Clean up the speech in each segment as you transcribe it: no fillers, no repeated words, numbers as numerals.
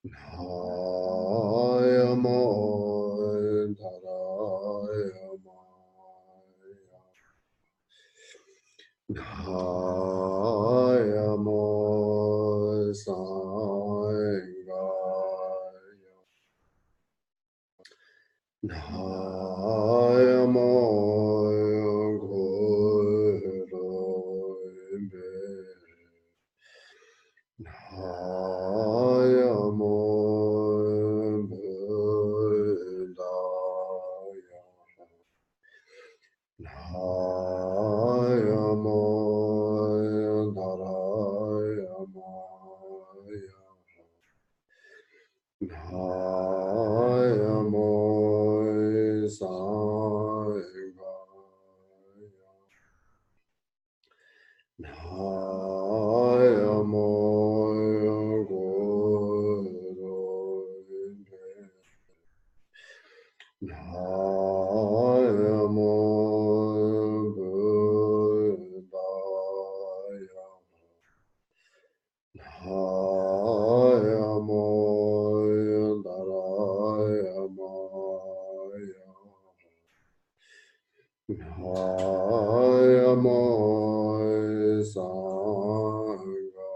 Nayamo Dharayama Nayamo Sangaya Nayamo Guru Nayamo Buddhaya Nayamo Narayama Nayamo Sangaya Nayamo Guru Nayamo Buddhaya Nayamo Narayama Nayamo Sangaya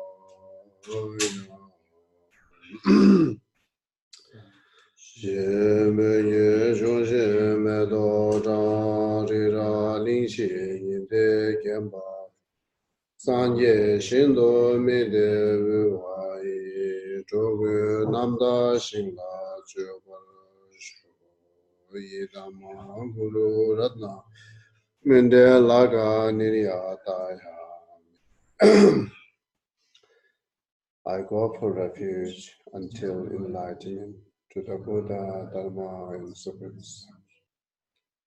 Sheme ye zhong sheme do zhang ri ra ling xi yin de gen ba san ye xin do me de wu wa yi zhou gu nam da xin la zhe ba shu yi da ma gu lu rat na men de la ga ni ya da ya I go for refuge until enlightenment to the Buddha, Dharma, and Sufis.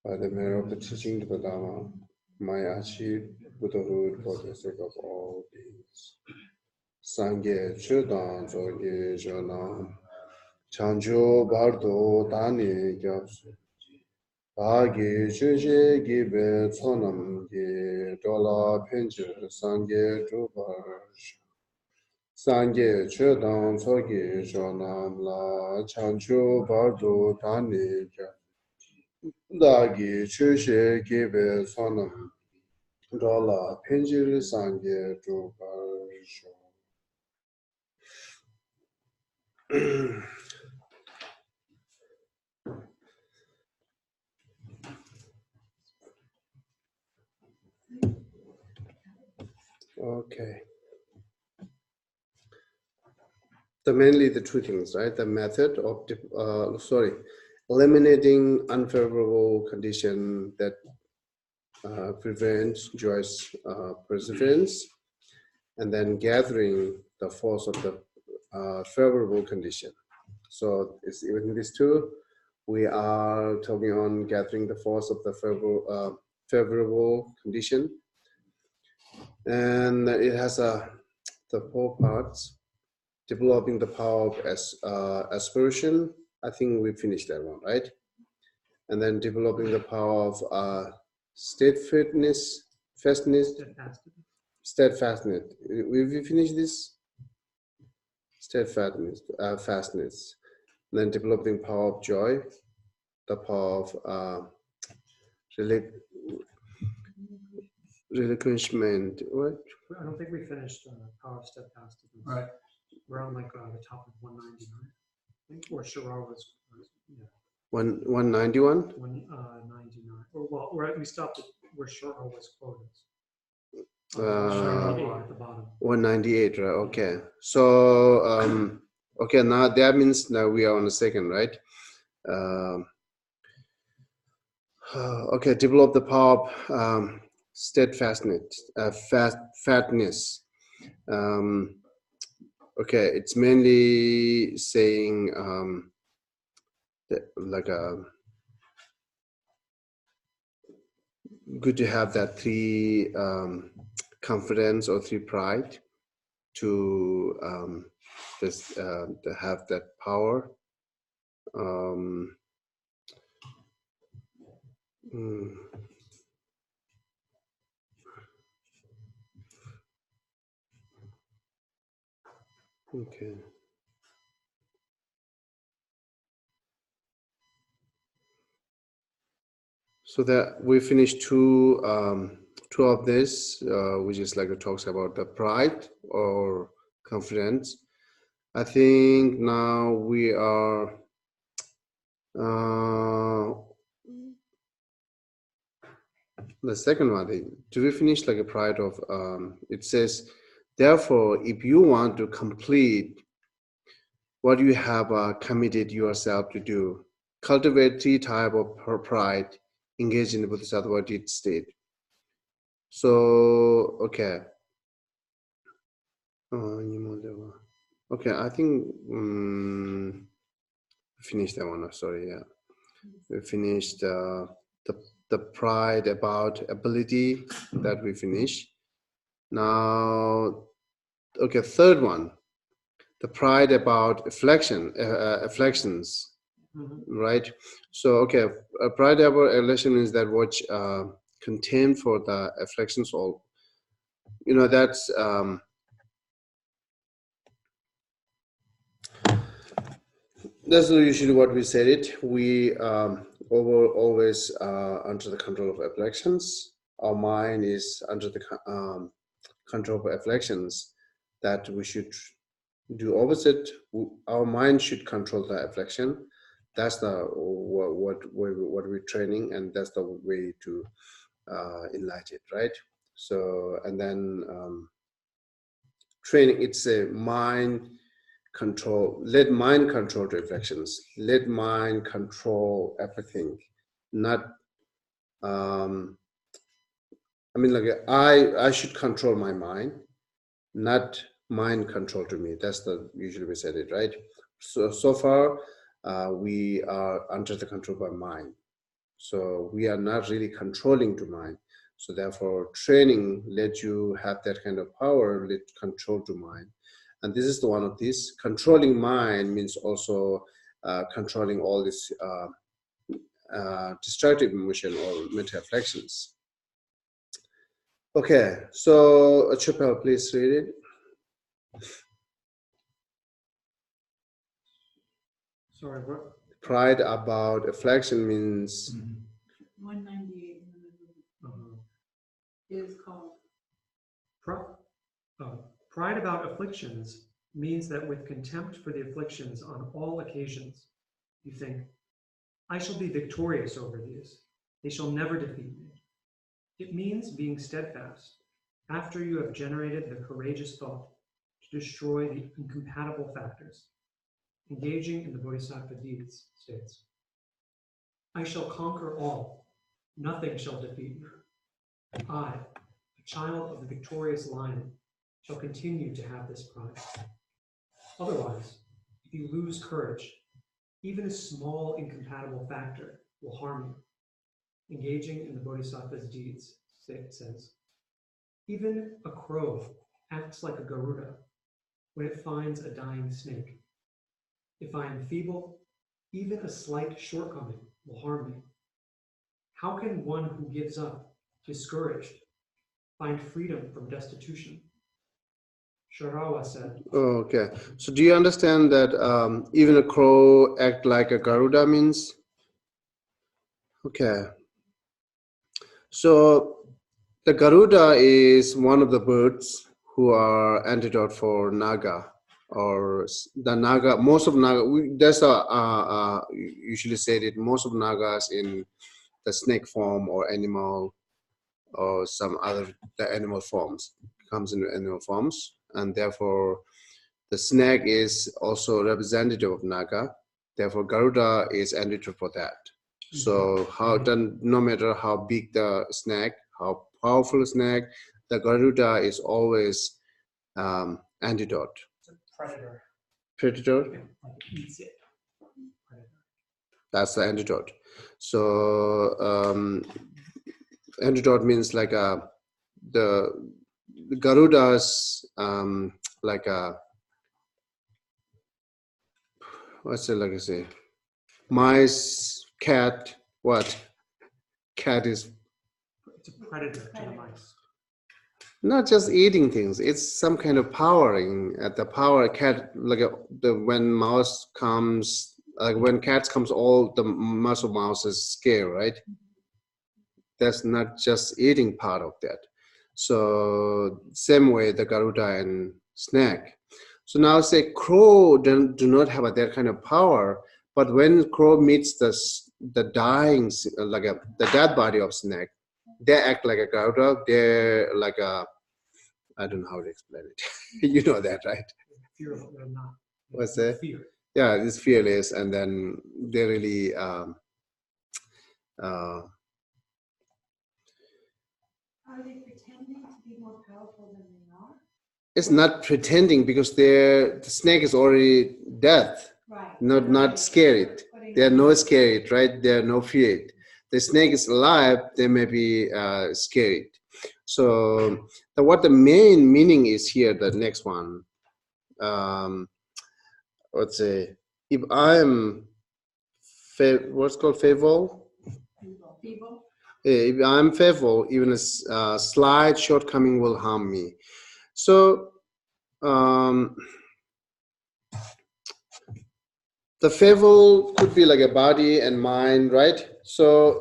By the merit of the teaching of the Dharma, may I achieve Buddhahood for the sake of all beings. Sangye Chudang Zoge Jonam Chancho Bardo Dani Gyapsu Bagi Chuje Gibe Tsonam Gi Dola Penche Sangye Drubarsh Sangye Chudang Zoge Jonam La Chancho Bardo Dani Gyapsu Dagi Chuje Gibe Tsonam Dola Penche Sangye Drubarsh Okay. Mainly the two things, right? The method of, eliminating unfavorable condition that prevents joyous perseverance, and then gathering the force of the favorable condition. So it's even these two, we are talking on gathering the force of the favorable condition, and it has the four parts. Developing the power of aspiration. I think we finished that one, right? And then developing the power of steadfastness. We finished this? Steadfastness, fastness. And then developing power of joy, the power of relinquishment. What? I don't think we finished power of steadfastness. Right. We're on like the top of 199. I think where Shara was, yeah. 191? 199. Well, right, we stopped at where Shara was quoted. At the bottom. 198, right? Okay. So, okay, now that means now we are on the second, right? Okay, develop the power of steadfastness, fatness. Okay, it's mainly saying that, like good to have that three confidence or three pride to have that power. Okay. So that we finished two of this, which is like it talks about the pride or confidence. I think now we are the second one. Do we finish like a pride of? It says, therefore, if you want to complete what you have committed yourself to do, cultivate three types of pride, engage in the Bodhisattva deed state. So, okay. Okay, I think finished that one. Sorry, yeah. We finished the pride about ability that we finished. Now, okay, third one, the pride about afflictions, right? So, okay, pride about affliction is that what contempt for the afflictions, or that's usually what we said it. We always under the control of afflictions. Our mind is under the control of afflictions. That we should do opposite. Our mind should control the affliction. That's the what we're training, and that's the way to enlighten it, right? So, and then training. It's a mind control. Let mind control the affections. Let mind control everything. Not I mean, like I should control my mind, not mind control to me. That's the usually we said it, right? So far we are under the control by mind. So we are not really controlling to mind. So therefore, training let you have that kind of power, let control to mind. And this is the one of these. Controlling mind means also controlling all this destructive emotion or mental afflictions. Okay, so Chupel, please read it. Sorry, what? Pride about affliction means 198 in the middle is called. Pride about afflictions means that with contempt for the afflictions on all occasions, you think, I shall be victorious over these. They shall never defeat me. It means being steadfast after you have generated the courageous thought to destroy the incompatible factors, engaging in the bodhisattva deeds states. I shall conquer all. Nothing shall defeat me. I, a child of the victorious lion, shall continue to have this pride. Otherwise, if you lose courage, even a small incompatible factor will harm you. Engaging in the bodhisattva's deeds, it says, even a crow acts like a Garuda when it finds a dying snake. If I am feeble, even a slight shortcoming will harm me. How can one who gives up, discouraged, find freedom from destitution? Sharawa said. Okay, so do you understand that even a crow act like a Garuda means? Okay, so the Garuda is one of the birds who are antidote for Naga, or the Naga. Most of Naga, that's usually said it. Most of Nagas in the snake form or animal or some other the animal forms comes in animal forms, and therefore the snake is also representative of Naga. Therefore, Garuda is antidote for that. So no matter how big the snake, how powerful snake, the Garuda is always antidote. It's a predator. Predator? Like it eats it. Predator. That's the antidote. So antidote means like the Garuda's like a, what's it like I say? Mice, cat, what? Cat is It's a predator to the mice. not just eating things. It's some kind of powering. At the power cat, like when mouse comes, like when cats comes, all the muscle mouse is scared, right? That's not just eating part of that. So same way the Garuda and snake. So now say crow do not have that kind of power, but when crow meets the dying, the dead body of snake, they act like a Garuda. They're like a, I don't know how to explain it. You know that, right? Fear of not. What's that? Fear. Yeah, it's fearless, and then they really Are they pretending to be more powerful than they are? it's not pretending because the snake is already dead. Right. Not scared. They are no scared, right? They are no feared. The snake is alive. They may be scared. So what the main meaning is here, the next one. Let's say if I'm what's called faithful. Feeble. If I'm faithful, even a slight shortcoming will harm me. So the faithful could be like a body and mind, right? So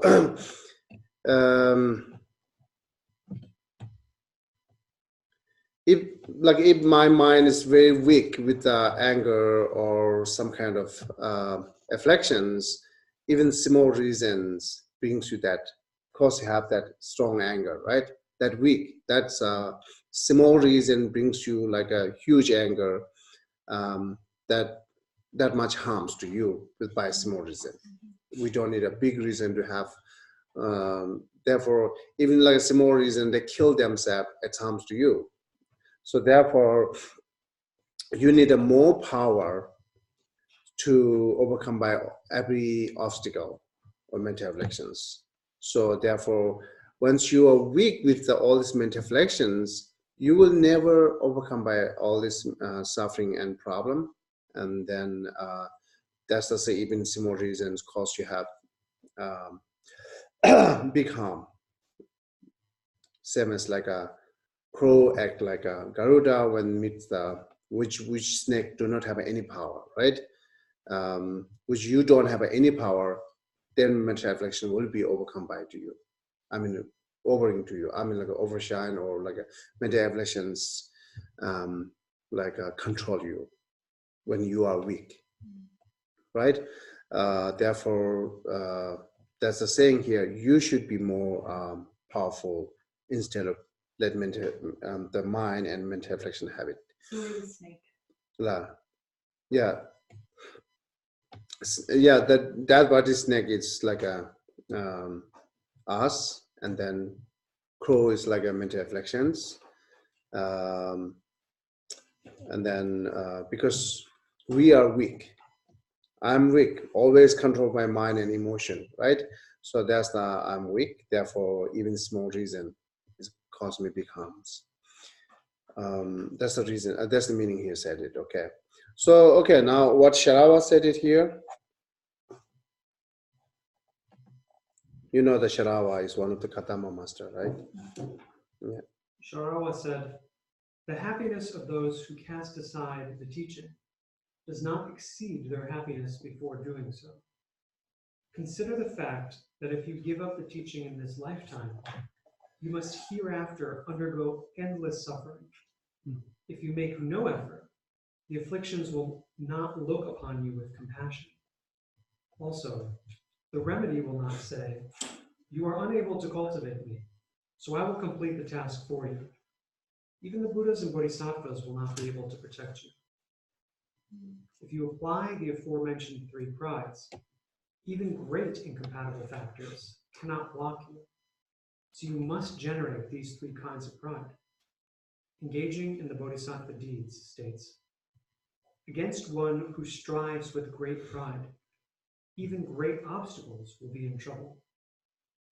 if my mind is very weak with anger or some kind of afflictions, even small reasons brings you that, cause you have that strong anger, right? That weak, that's a small reason brings you like a huge anger, that much harms to you with by a small reason. We don't need a big reason to have. Therefore, even like a small reason they kill themselves, it harms to you. So therefore, you need a more power to overcome by every obstacle or mental afflictions. So therefore, once you are weak with all these mental afflictions, you will never overcome by all this suffering and problem. And then that's the say even small reasons cause you have big harm. Same as like a crow act like a Garuda when meets the which snake do not have any power, right? Which you don't have any power, then mental affliction will be overcome by to you. I mean, overing to you. I mean, like a overshine or like a mental afflictions, control you when you are weak, right? Therefore, that's the saying here. You should be more powerful instead of let the mind and mental affliction have it. So we're the snake. Yeah, yeah. That body snake is like a us, and then crow is like a mental afflictions, and then because we are weak. I'm weak, always control my mind and emotion, right? So that's the I'm weak. Therefore, even small reason is cause me big harms. That's the reason. That's the meaning here. Said it. Okay. So okay, now what Sharawa said it here. You know the Sharawa is one of the Katama master, right? Yeah. Sharawa said, "The happiness of those who cast aside the teaching does not exceed their happiness before doing so. Consider the fact that if you give up the teaching in this lifetime, you must hereafter undergo endless suffering. If you make no effort, the afflictions will not look upon you with compassion. Also, the remedy will not say, 'You are unable to cultivate me, so I will complete the task for you.' Even the Buddhas and Bodhisattvas will not be able to protect you. If you apply the aforementioned three prides, even great incompatible factors cannot block you. So you must generate these three kinds of pride. Engaging in the Bodhisattva deeds states, against one who strives with great pride, even great obstacles will be in trouble.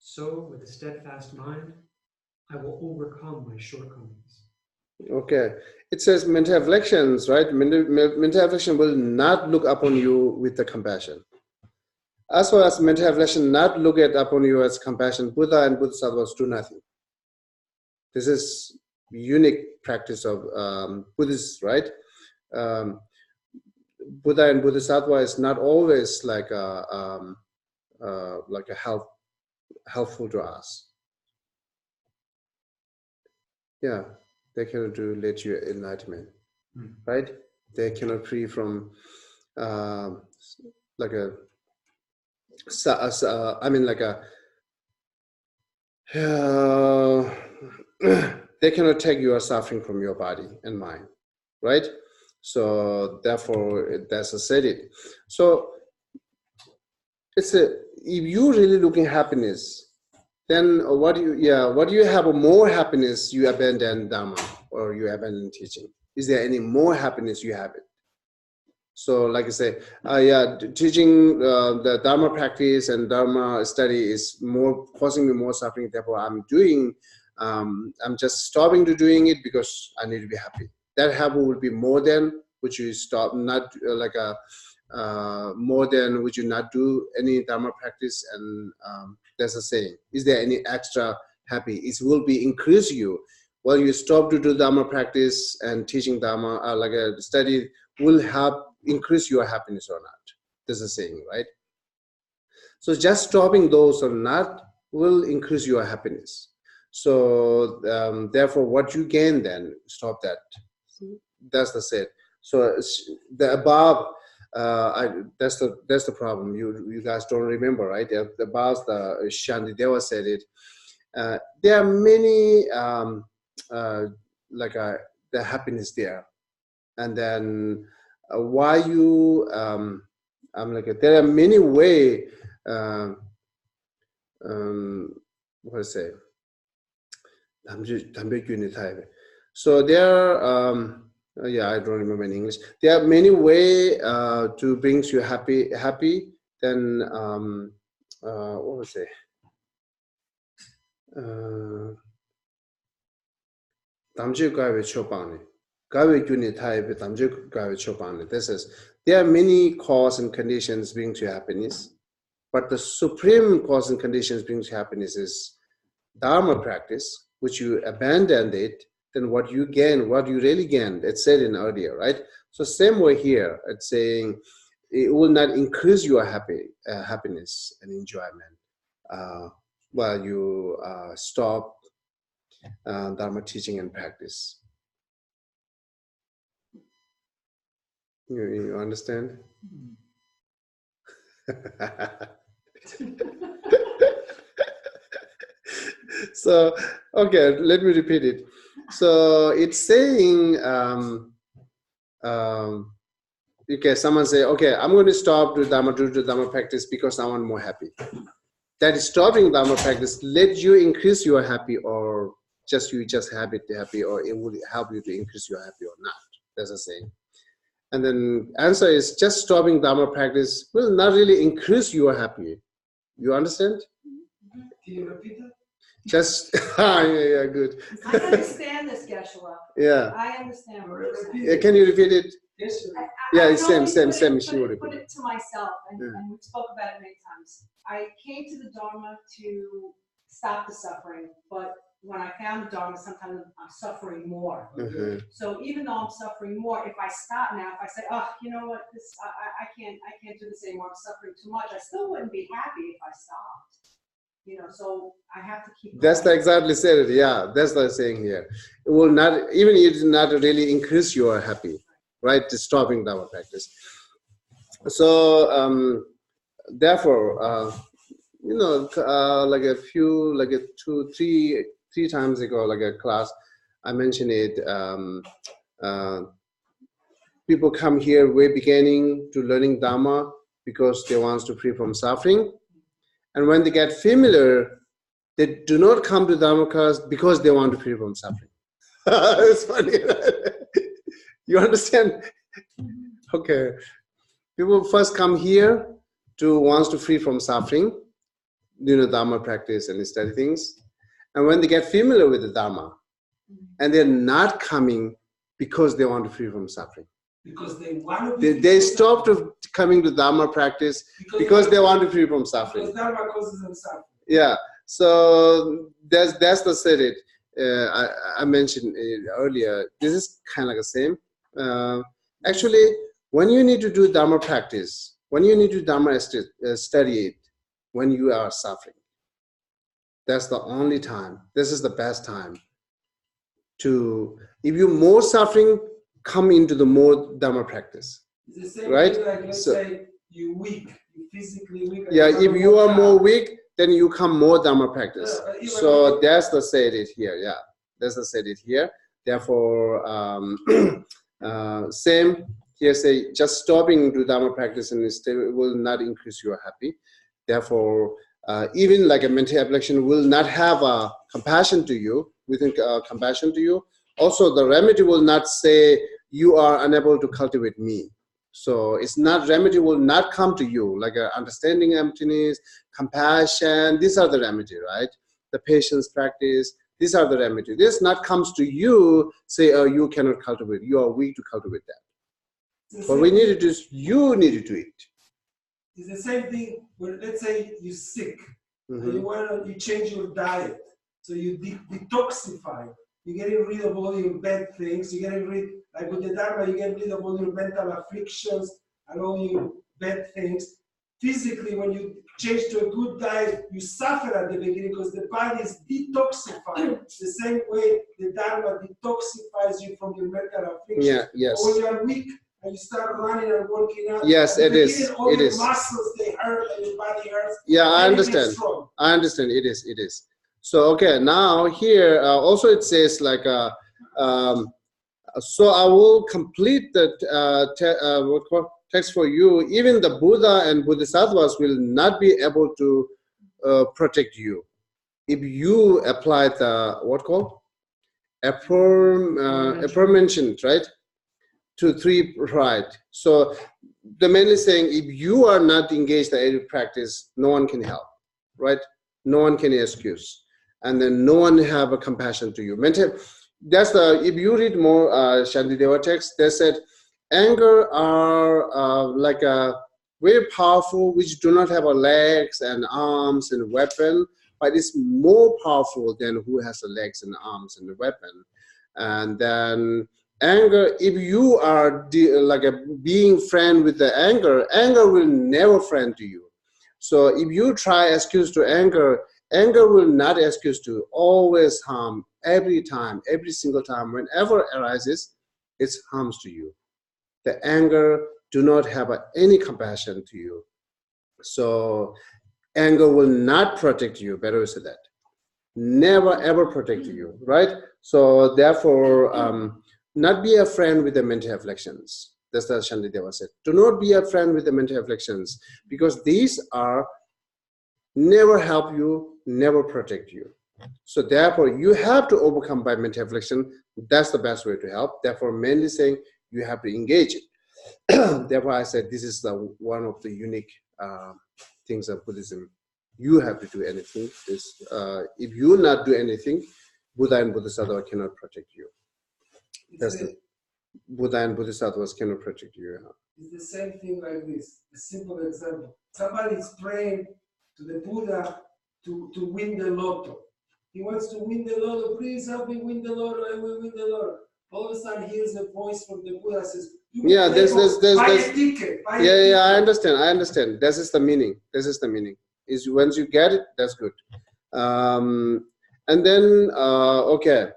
So with a steadfast mind, I will overcome my shortcomings." Okay. It says mental afflictions, right? Mental affliction will not look upon you with the compassion. As far as mental affliction not look at upon you as compassion, Buddha and Bodhisattvas do nothing. This is unique practice of Buddhists, right? Buddha and Bodhisattva is not always like a helpful to us. Yeah, they cannot do let you enlightenment, right? They cannot free from like a I mean like a they cannot take your suffering from your body and mind, right? So therefore, that's a said it. So it's a if you really looking happiness, then what do you have a more happiness you abandon Dharma or you abandon teaching? Is there any more happiness you have it? So, like I say, teaching the Dharma practice and Dharma study is more causing me more suffering. Therefore, I'm just stopping to doing it because I need to be happy. That happy will be more than which you stop, not more than which you not do any Dharma practice. And that's a saying. Is there any extra happy? It will be increase you. Well, you stop to do Dharma practice and teaching Dharma, like a study will help increase your happiness or not. This is saying, right? So just stopping those or not will increase your happiness. So therefore, what you gain then, stop that. That's the set. So the above, that's the problem. You guys don't remember, right? The above, the Shantideva said it. There are many the happiness there, and then why you I'm like there are many way what I say so there I don't remember in English. There are many way to bring you happy then what was it damje gawe chopane gawe gyuni thai damje gawe chopane. This is there are many cause and conditions bring to happiness, but the supreme cause and conditions bring to happiness is Dharma practice, which you abandoned it, then what you gain, what you really gain, it's said in earlier, right? So same way here, it's saying it will not increase your happiness and enjoyment while you stop Dharma teaching and practice. You understand? So, okay, let me repeat it. So it's saying, okay, someone say, okay, I'm going to stop do Dharma practice because I want more happy. That is stopping Dharma practice. Let you increase your happy, or just happy, or it will help you to increase your happy or not. That's the saying. And then answer is just stopping Dharma practice will not really increase your happy. You understand? Can you repeat that? Just yeah, good. I understand this, Geshe. Yeah. I understand what you're saying. Can you repeat it? Yes, sir. Yeah, I it's can same. only put it to myself, and we spoke about it many times. I came to the Dharma to stop the suffering, but when I found the Dharma, sometimes I'm suffering more. Mm-hmm. So even though I'm suffering more, if I stop now, if I say, oh, you know what, this I can't do this anymore, I'm suffering too much, I still wouldn't be happy if I stopped. So I have to keep. That's the exactly said it. Yeah, that's the saying here. It will not even it will not really increase your happy, right? To stopping Dharma practice. So therefore, like three times ago, like a class, I mentioned it. People come here way beginning to learning Dharma because they want to free from suffering, and when they get familiar, they do not come to Dharma class because they want to free from suffering. It's funny. You understand? Okay. People first come here to wants to free from suffering, Dharma practice and study things. And when they get familiar with the Dharma, and they're not coming because they want to free from suffering. Because they want to be. They stop coming to Dharma practice because they want to free from suffering. Because Dharma causes them suffering. Yeah. So that's the said it. I mentioned it earlier. This is kind of like the same. Actually, when you need to do Dharma practice, when you need to Dharma study it, when you are suffering, that's the only time. This is the best time. if you more suffering, come into the more Dharma practice. It's the same Right? thing like, let's So- say, you weak, you physically weak. and Yeah, have if a you are more workout. weak, then you come more Dharma practice. But even So when that's the said it here. Yeah, that's the said it here. Therefore, same here. Say just stopping to Dharma practice and it will not increase your happy. Therefore, even like a mental affliction will not have a compassion to you. Within compassion to you. Also, the remedy will not say you are unable to cultivate me. So it's not remedy will not come to you like understanding emptiness, compassion. These are the remedy, right? The patience practice. These are the remedy. This not comes to you. Say, oh, you cannot cultivate. You are weak to cultivate that. it's the What same we thing- need to do is you need to do it. It's the same thing when, let's say, you're sick. And Mhm. you change your diet, so you detoxify. You're getting rid of all your bad things. You're getting rid, like with the Dharma, you get rid of all your mental afflictions and all your bad things. Physically, when you change to a good diet, you suffer at the beginning because the body is detoxified. It's the same way the Dharma detoxifies you from your mental afflictions. Yeah. Yes. But when you are weak and you start running and working out, Yes, at the it is. beginning, all It your is. muscles they hurt and your body hurts. Yeah, I Then you get understand. strong. I understand. It is. It is. So okay, now here also it says like so I will complete the text for you. Even the Buddha and Bodhisattvas will not be able to protect you if you apply the what called aforementioned, right, to three pride. So the mainly saying if you are not engaged in any practice, no one can help, right? No one can excuse, and then no one have a compassion to you. That's the if you read more Shantideva text, they said anger are like a very powerful, which do not have a legs and arms and weapon, but it's more powerful than who has the legs and arms and the weapon. And then anger, if you are like a being friend with the anger will never friend to you. So if you try excuse to anger will not excuse to always harm every time, every single time, whenever arises, it harms to you. The anger do not have any compassion to you. So anger will not protect you, better say that. Never ever protect you, right? So therefore, not be a friend with the mental afflictions. That's what Shantideva said. Do not be a friend with the mental afflictions because these are never help you, never protect you. So therefore, you have to overcome by mental affliction. That's the best way to help. Therefore, mainly saying you have to engage it. Therefore, I said this is the one of the unique things of Buddhism. You have to do anything. If you not do anything, Buddha and Bodhisattva cannot protect you. That's the Buddha and Bodhisattvas cannot protect you. It's the same thing like this. A simple example. Somebody is praying to the Buddha to win the lotto. He wants to win the lotto. Please help me win the lotto. I will win the lotto. All of a sudden, hears a voice from the Buddha says, Yeah, there's buy a ticket. Buy a ticket. yeah, I understand. This is the meaning. Is once you get it, that's good. And then okay,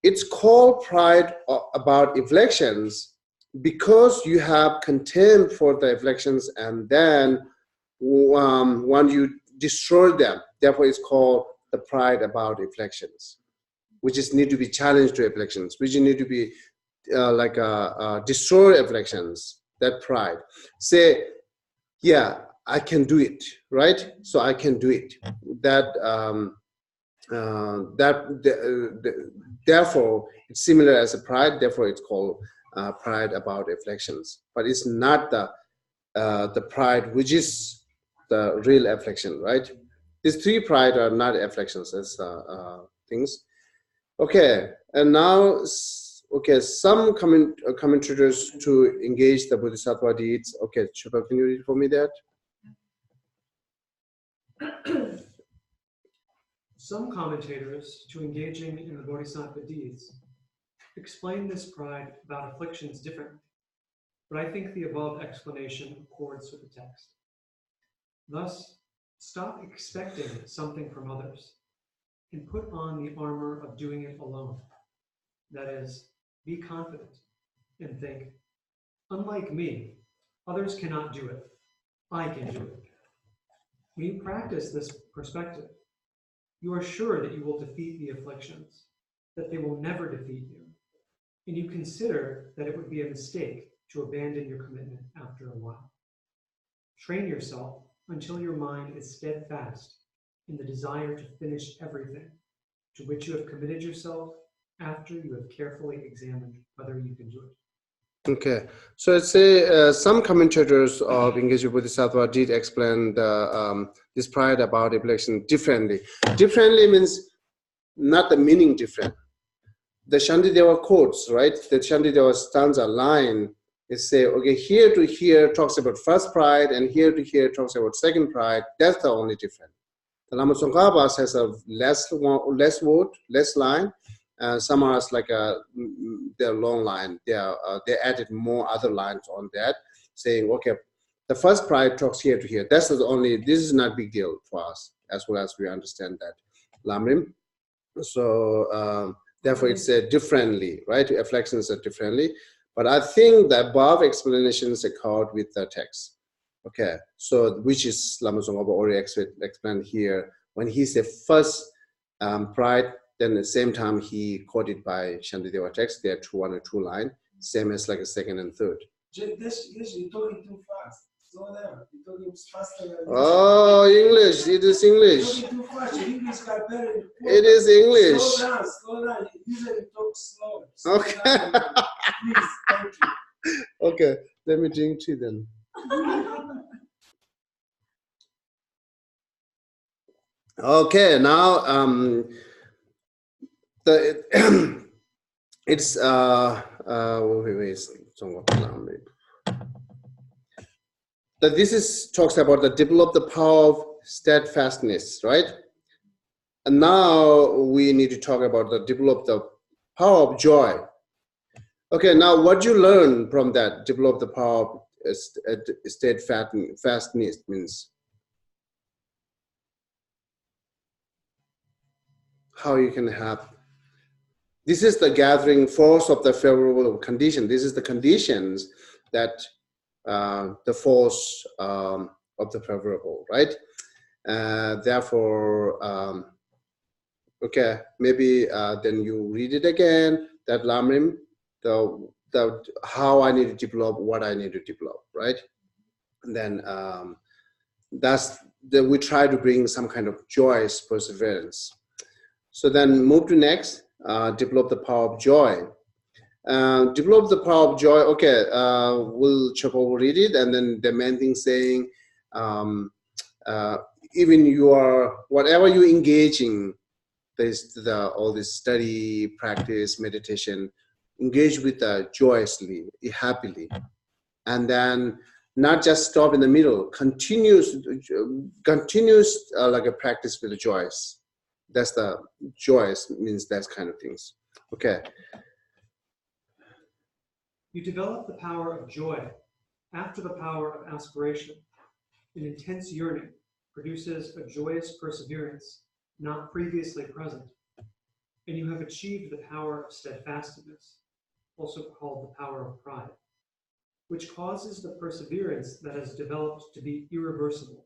it's called pride about afflictions because you have contempt for the afflictions, and then when you destroy them, therefore it's called the pride about afflictions, which is need to be challenged to afflictions, which need to be destroy afflictions. That pride, say, yeah, I can do it, right? So I can do it. Therefore, it's similar as a pride. Therefore, it's called pride about afflictions. But it's not the pride which is the real affliction, right? These three pride are not afflictions as things. Okay, and now, okay, some commentators to engage the Bodhisattva deeds. Okay, Shubha, can you read for me that? Some commentators, to engaging in the Bodhisattva deeds, explain this pride about afflictions differently, but I think the above explanation accords with the text. Thus, stop expecting something from others. and put on the armor of doing it alone. That is, be confident and think, unlike me, others cannot do it. I can do it. When you practice this perspective, you are sure that you will defeat the afflictions, that they will never defeat you, and you consider that it would be a mistake to abandon your commitment after a while. Train yourself until your mind is steadfast in the desire to finish everything to which you have committed yourself after you have carefully examined whether you can do it. Okay, so let's say some commentators of Engaged Bodhisattva did explain this pride about affliction differently. Differently means not the meaning different. The Shantideva quotes, right? The Shantideva stanza line is say, okay, here to here talks about first pride, and here to here talks about second pride. That's the only difference. The Lama Tsongkhapa has a less word, less line. Some are like they're long line. They added more other lines on that, saying, okay, the first pride talks here to here. That's the only. This is not big deal for us, as well as we understand that, Lamrim. So therefore, it's differently, right? Afflictions are differently. But I think the above explanations accord with the text. Okay, so which is Lama Tsongkhapa already explained here. When he said first pride, then at the same time he quoted by Shantideva text. There are one or two lines, same as like a second and third. Yes, you're talking too fast. Slow down. You're talking faster than Oh, English. It is English. You're talking too fast. Your English got better. It is English. Slow down. Slow down. You usually talk slow. Slow Okay. down. Please, thank you. Okay, let me drink tea then. Okay, now it's that this is talks about the develop the power of steadfastness, right? And now we need to talk about the develop the power of joy. Okay, now what you learn from that develop the power of steadfastness means how you can have. This is the gathering force of the favorable condition. This is the conditions that the force of the favorable, right? Therefore, okay, maybe then you read it again, that Lamrim, the how I need to develop, what I need to develop, right? And then we try to bring some kind of joyous perseverance. So then move to next, develop the power of joy. Develop the power of joy. Okay, we'll read it, and then the main thing saying, even you are whatever you engage in, all this study, practice, meditation, engage with joyously, happily, and then not just stop in the middle. Continuous like a practice with the joyous. That's the joyous means that kind of things. Okay. You develop the power of joy after the power of aspiration. An intense yearning produces a joyous perseverance not previously present, and you have achieved the power of steadfastness, also called the power of pride, which causes the perseverance that has developed to be irreversible.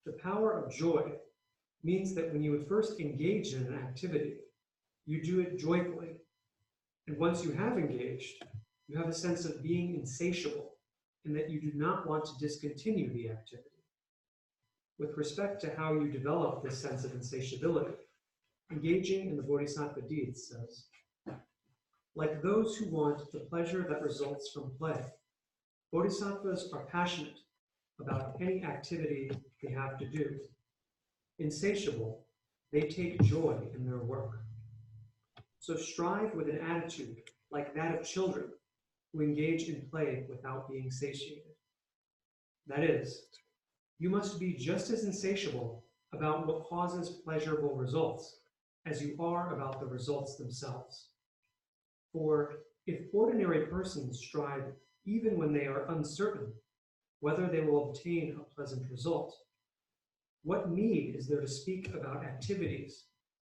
The power of joy means that when you would first engage in an activity, you do it joyfully. And once you have engaged, you have a sense of being insatiable and that you do not want to discontinue the activity. With respect to how you develop this sense of insatiability, engaging in the Bodhisattva deeds says, like those who want the pleasure that results from play, Bodhisattvas are passionate about any activity they have to do. Insatiable, they take joy in their work. So strive with an attitude like that of children who engage in play without being satiated. That is, you must be just as insatiable about what causes pleasurable results as you are about the results themselves. For if ordinary persons strive even when they are uncertain whether they will obtain a pleasant result, What need is there to speak about activities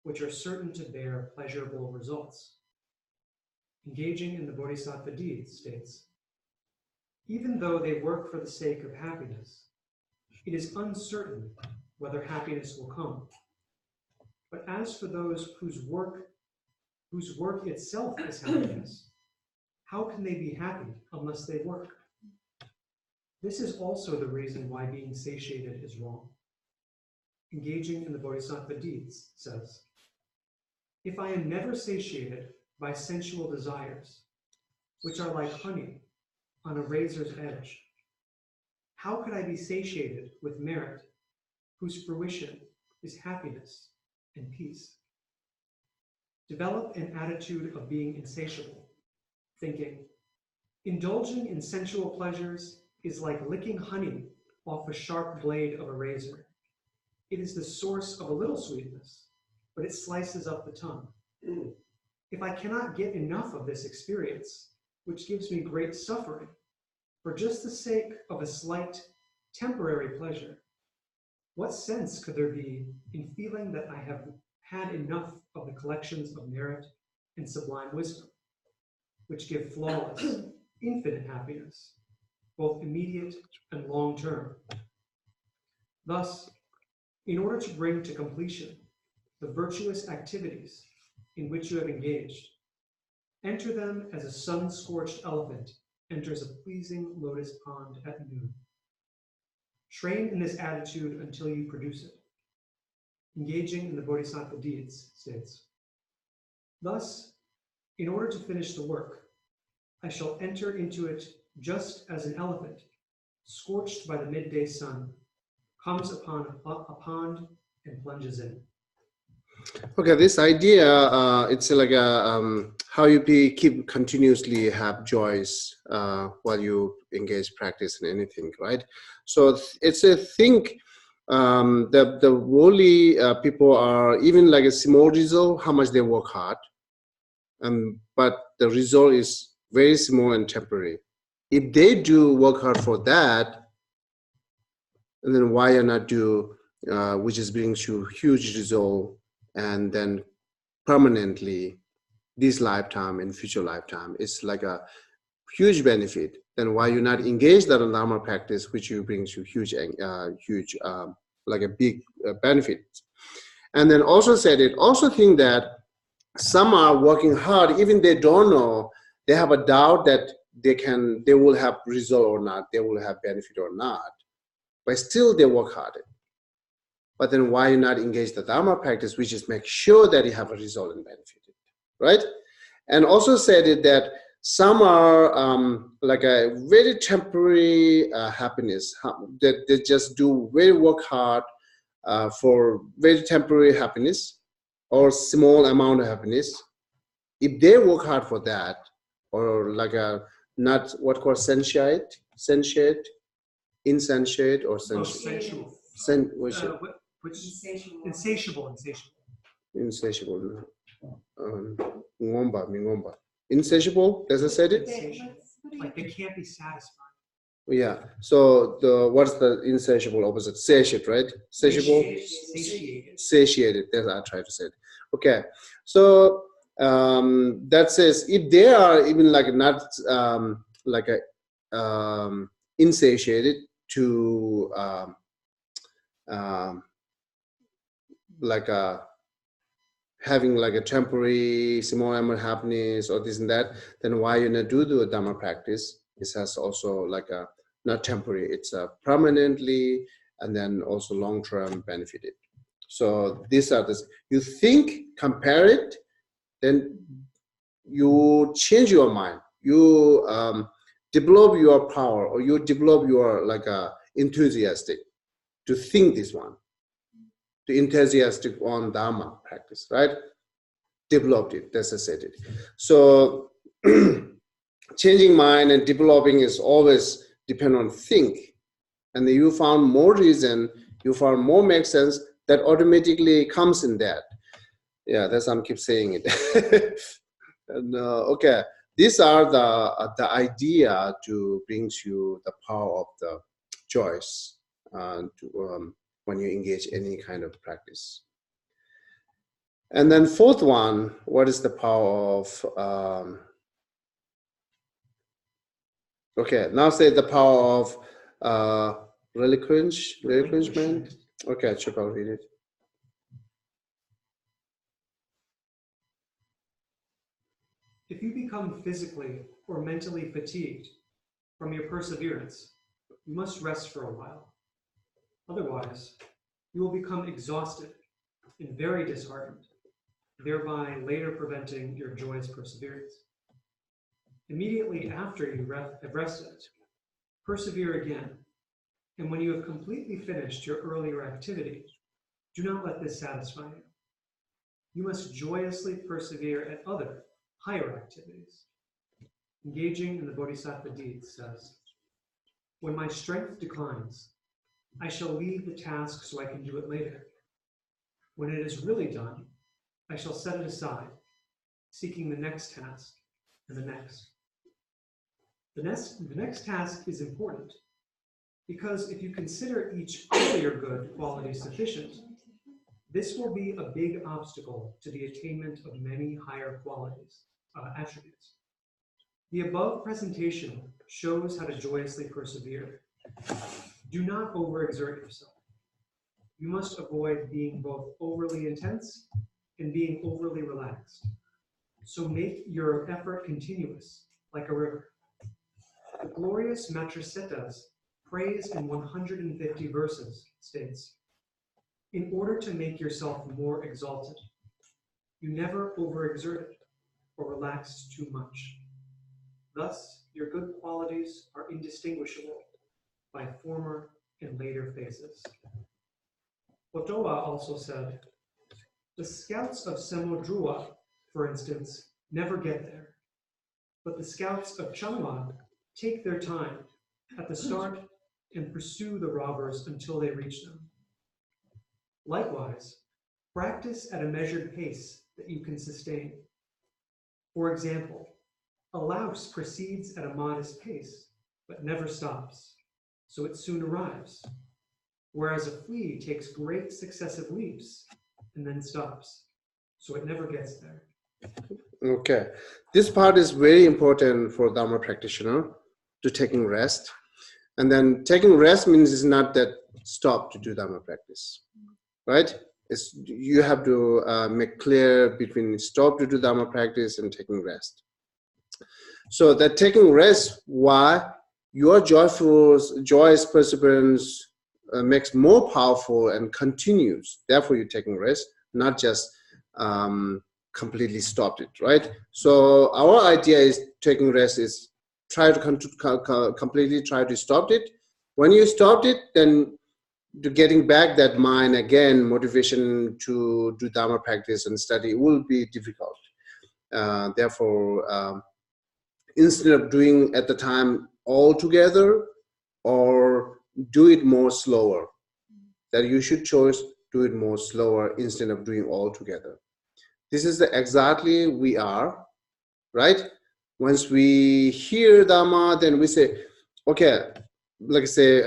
which are certain to bear pleasurable results? Engaging in the bodhisattva deeds states, even though they work for the sake of happiness, it is uncertain whether happiness will come. But as for those whose work itself is happiness, how can they be happy unless they work? This is also the reason why being satiated is wrong. Engaging in the bodhisattva deeds says, if I am never satiated by sensual desires, which are like honey on a razor's edge, how could I be satiated with merit, whose fruition is happiness and peace? Develop an attitude of being insatiable, thinking, indulging in sensual pleasures is like licking honey off a sharp blade of a razor. It is the source of a little sweetness, but it slices up the tongue. If I cannot get enough of this experience, which gives me great suffering, for just the sake of a slight, temporary pleasure, what sense could there be in feeling that I have had enough of the collections of merit and sublime wisdom, which give flawless, infinite happiness, both immediate and long-term? Thus, in order to bring to completion the virtuous activities in which you have engaged, enter them as a sun-scorched elephant enters a pleasing lotus pond at noon. Train in this attitude until you produce it. Engaging in the bodhisattva deeds states, thus, in order to finish the work, I shall enter into it just as an elephant, scorched by the midday sun, comes upon a pond and plunges in. Okay, this idea, it's like how you keep continuously have joys while you engage practice in anything, right? So it's a thing that the worldly people are even like a small result, how much they work hard, but the result is very small and temporary. If they do work hard for that, and then why not do which is brings you huge result and then permanently this lifetime and future lifetime? It's like a huge benefit. Then why you not engage that in Dharma practice, which you brings you huge like a big benefit? And then also think that some are working hard, even they don't know, they have a doubt that they will have result or not, they will have benefit or not, but still they work hard. But then why you not engage the Dharma practice, which is make sure that you have a result and benefit, right? And also said it that some are like a very temporary happiness, that they just do very work hard for very temporary happiness or small amount of happiness. If they work hard for that, or like a not what called insatiate, or Sensual. Insatiable. Insatiable. Ngomba. Insatiable, does it say it? Like they can't be satisfied. Yeah. So what's the insatiable opposite? Satiate, right? Satiable? Satiated. That's what I try to say. Okay. So that says if they are even like not like a insatiated to like a having like a temporary small amount of happiness or this and that, then why you not do the Dharma practice? It has also like a not temporary, it's a permanently and then also long-term benefited. So these are this. You think, compare it, then you change your mind. You develop your power, or you develop your like enthusiastic to think this one. To enthusiastic on Dharma practice, right? Developed it, that's I said it. So changing mind and developing is always depend on think. And then you found more reason, you found more makes sense, that automatically comes in that. Yeah, that's I'm keep saying it. And okay, these are the idea to bring you the power of the choice. when you engage any kind of practice. And then fourth one, what is the power of, okay, now say the power of relinquishment. Okay, Chip, I'll read it. If you become physically or mentally fatigued from your perseverance, you must rest for a while. Otherwise, you will become exhausted and very disheartened, thereby later preventing your joyous perseverance. Immediately after you have rested, persevere again, and when you have completely finished your earlier activity, do not let this satisfy you. You must joyously persevere at other, higher activities. Engaging in the Bodhisattva deeds says, when my strength declines, I shall leave the task so I can do it later. When it is really done, I shall set it aside, seeking the next task and the next. The next task is important because if you consider each earlier good quality sufficient, this will be a big obstacle to the attainment of many higher qualities, attributes. The above presentation shows how to joyously persevere. Do not overexert yourself. You must avoid being both overly intense and being overly relaxed. So make your effort continuous, like a river. The glorious Matrisetas prays in 150 verses states, in order to make yourself more exalted, you never overexerted or relaxed too much. Thus, your good qualities are indistinguishable by former and later phases. Otoa also said, the scouts of Semodrua, for instance, never get there, but the scouts of Chenmo take their time at the start and pursue the robbers until they reach them. Likewise, practice at a measured pace that you can sustain. For example, a louse proceeds at a modest pace, but never stops, so it soon arrives, whereas a flea takes great successive leaps and then stops, so it never gets there. Okay, this part is very important for Dharma practitioner to taking rest. And then taking rest means it's not that stop to do Dharma practice, right? You have to make clear between stop to do Dharma practice and taking rest. So that taking rest, why your joyous perseverance makes more powerful and continues. Therefore, you're taking rest, not just completely stopped it, right? So our idea is taking rest is try to completely try to stop it. When you stopped it, then to getting back that mind again, motivation to do Dharma practice and study will be difficult. Therefore, instead of doing at the time all together, or do it more slower, that you should choose do it more slower instead of doing all together. This is exactly we are, right? Once we hear Dhamma, then we say, okay, like I say,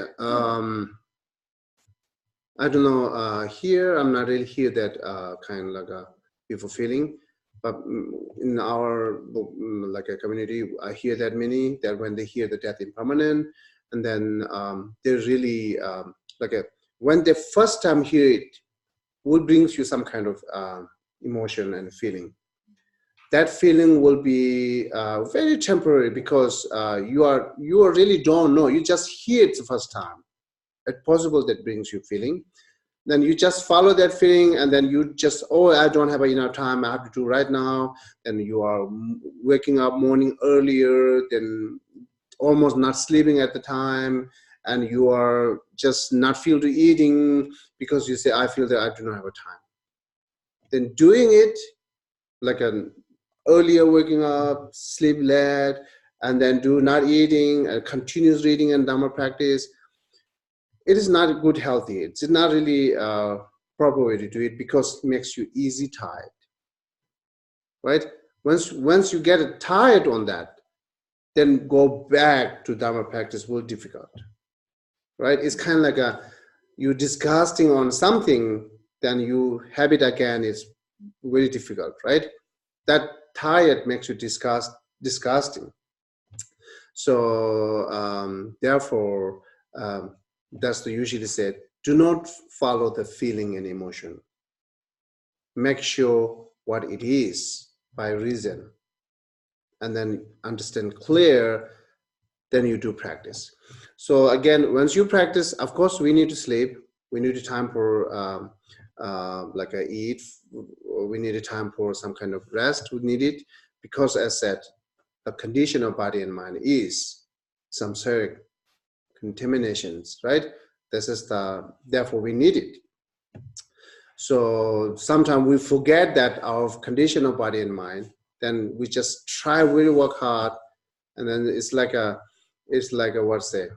I don't know, here, I'm not really hear that kind of like a beautiful feeling, but in our like a community, I hear that many, that when they hear the death impermanent, and then they really, when they first time hear it, what brings you some kind of emotion and feeling. That feeling will be very temporary because you really don't know, you just hear it the first time. It's possible that brings you feeling. Then you just follow that feeling, and then you just, oh, I don't have enough time, I have to do right now. And you are waking up morning earlier, then almost not sleeping at the time, and you are just not feel to eating because you say, I feel that I do not have a time. Then doing it like an earlier waking up, sleep late, and then do not eating, and continuous reading and Dhamma practice, it is not good healthy. It's not really a proper way to do it because it makes you easy tired, right? Once you get tired on that, then go back to Dharma practice will be difficult, right? It's kind of like you disgusting on something, then you habit again is very difficult, right? That tired makes you disgusting. So therefore, that's the usually said, do not follow the feeling and emotion. Make sure what it is by reason, and then understand clear, then you do practice. So again, once you practice, of course, we need to sleep. We need a time for like a eat. We need a time for some kind of rest. We need it because, as said, the condition of body and mind is samsaric contaminations, right? This is therefore we need it. So sometimes we forget that our condition of body and mind, then we just try really work hard, and then it's like a what's say,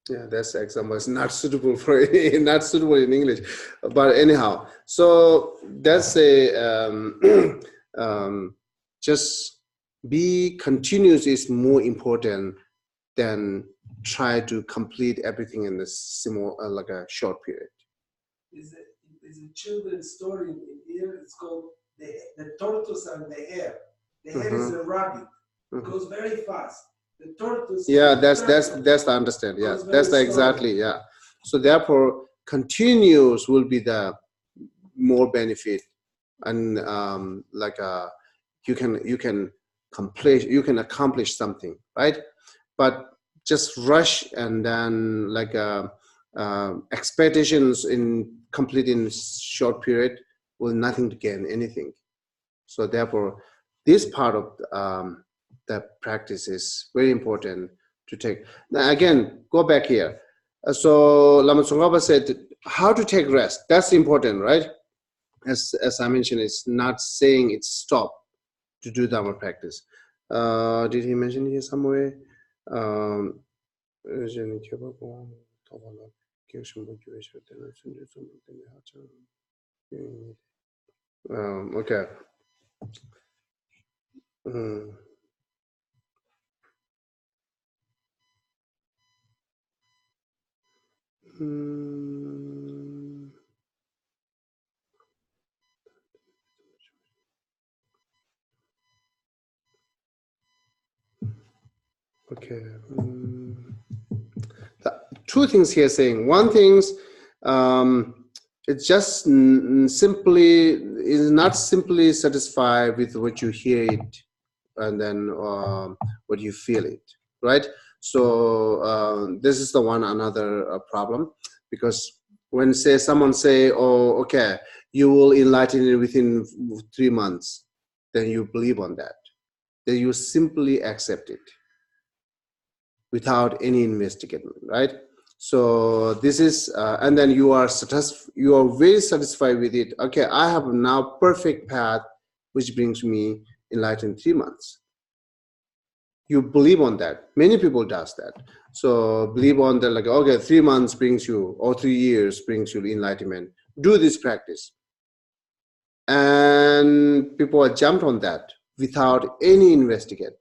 yeah, that's the example. It's not suitable for not suitable in English, but anyhow. So that's a just be continuous is more important than try to complete everything in the small like a short period. There's a children's story in here. It's called the tortoise and the hare. The hare is a rabbit. It goes very fast. The tortoise. Yeah, that's the understand. Yeah, that's the exactly. Yeah. So therefore, continuous will be the more benefit, and like you can accomplish something, right? But just rush and then like expectations in completing short period will nothing to gain anything. So therefore, this part of the practice is very important to take. Now again, go back here. So Lama Tsongkhapa said how to take rest. That's important, right? As I mentioned, it's not saying it's stop to do Dharma practice. Did he mention here somewhere? Okay. Okay. Two things here saying. One thing's it's just simply is not simply satisfied with what you hear it and then what you feel it, right? So this is the one another problem, because when someone say, oh, okay, you will enlighten it within 3 months, then you believe on that. Then you simply accept it without any investigation, right? So this is, and then you are very satisfied with it. Okay, I have now perfect path, which brings me enlightened 3 months. You believe on that. Many people does that. So believe on that, like, okay, 3 months brings you, or 3 years brings you enlightenment. Do this practice. And people are jumped on that without any investigate.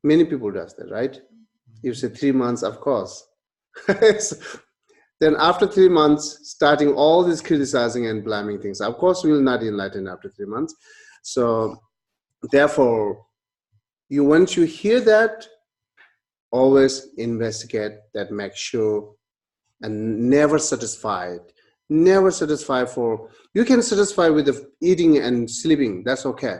Many people does that, right? You say 3 months, of course. Then after 3 months, starting all this criticizing and blaming things. Of course, we will not enlighten after 3 months. So therefore, once you hear that, always investigate that, make sure, and never satisfied. Never satisfied for, you can satisfy with the eating and sleeping, that's okay.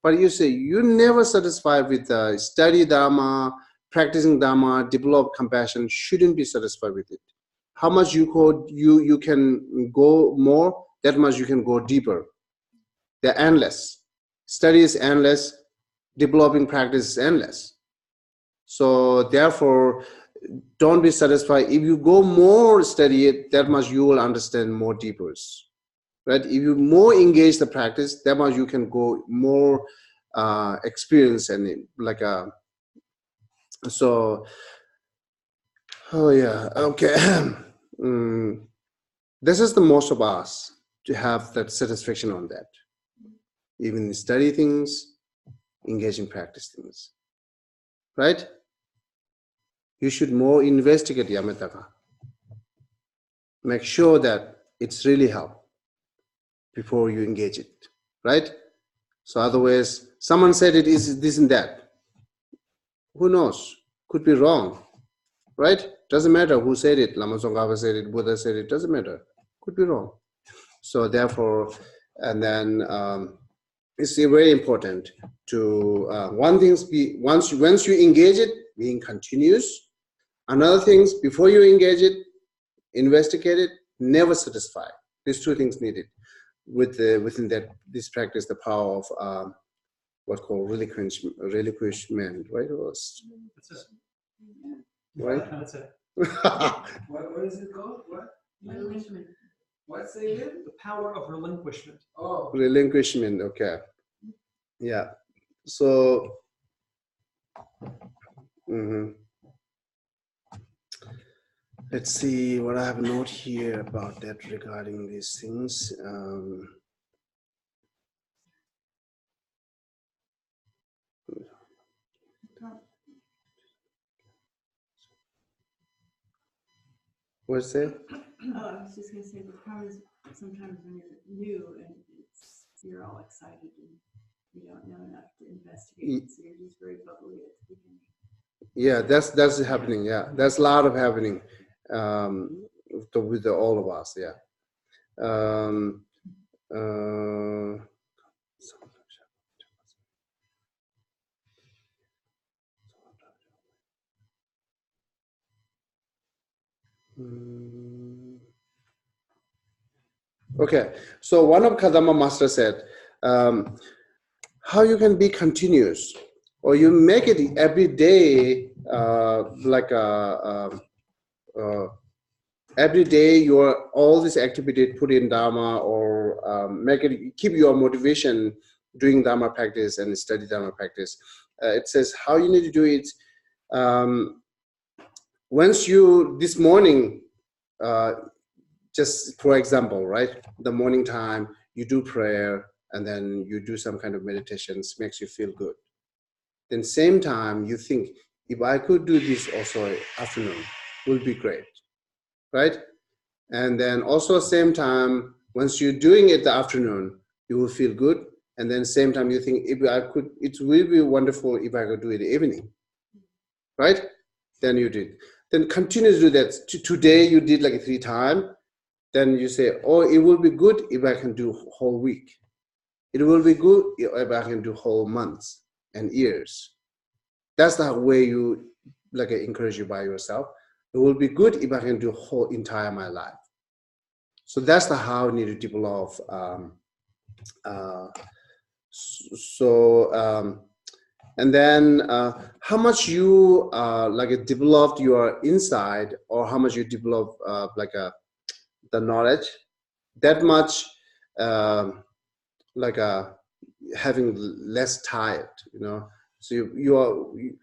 But you say you never satisfied with study Dharma, practicing Dharma, develop compassion, shouldn't be satisfied with it. How much you can go more, that much you can go deeper. They're endless. Study is endless, developing practice is endless. So therefore, don't be satisfied. If you go more study it, that much you will understand more deeper. Right? If you more engage the practice, that much you can go more experience and like a. So, oh yeah, okay. This is the most of us to have that satisfaction on that. even study things, engage in practice things, right? You should more investigate Yamataka. Make sure that it's really help before you engage it, right? So otherwise, someone said it is this and that. Who knows? Could be wrong, right? Doesn't matter who said it. Lama Tsongkhapa said it, Buddha said it, doesn't matter. Could be wrong. So therefore, and then it's very important to one thing be once you engage it, being continuous. Another things before you engage it, investigate it, never satisfy. These two things needed within that this practice, the power of what called relinquishment, right? That's it. Right? That's it. What is it called? What? Relinquishment. What's it again? The power of relinquishment. Oh. Relinquishment, okay. Yeah. So let's see what I have a note here about that regarding these things. What's that? Oh, I was just gonna say the problem is sometimes when you're new and you're all excited and you don't know enough to investigate, so you're just very bubbly at the beginning. Yeah, that's happening. Yeah, that's a lot of happening with all of us. Yeah. Okay, so one of Kadama Master said, how you can be continuous, or you make it every day, every day your all this activity put in Dharma, or make it keep your motivation doing Dharma practice and study Dharma practice. It says how you need to do it. Once you this morning, just for example, right, the morning time you do prayer and then you do some kind of meditations, makes you feel good. Then same time you think, if I could do this also afternoon, would be great, right? And then also same time, once you're doing it the afternoon, you will feel good. And then same time you think, if I could, it will be wonderful if I could do it in the evening, right? Then you did. Then continue to do that. Today you did like 3 times. Then you say, oh, it will be good if I can do whole week. It will be good if I can do whole months and years. That's the way you like encourage you by yourself. It will be good if I can do whole entire my life. So that's the how you need to develop. And then how much you developed your inside, or how much you develop the knowledge, that much having less tired, you know. So you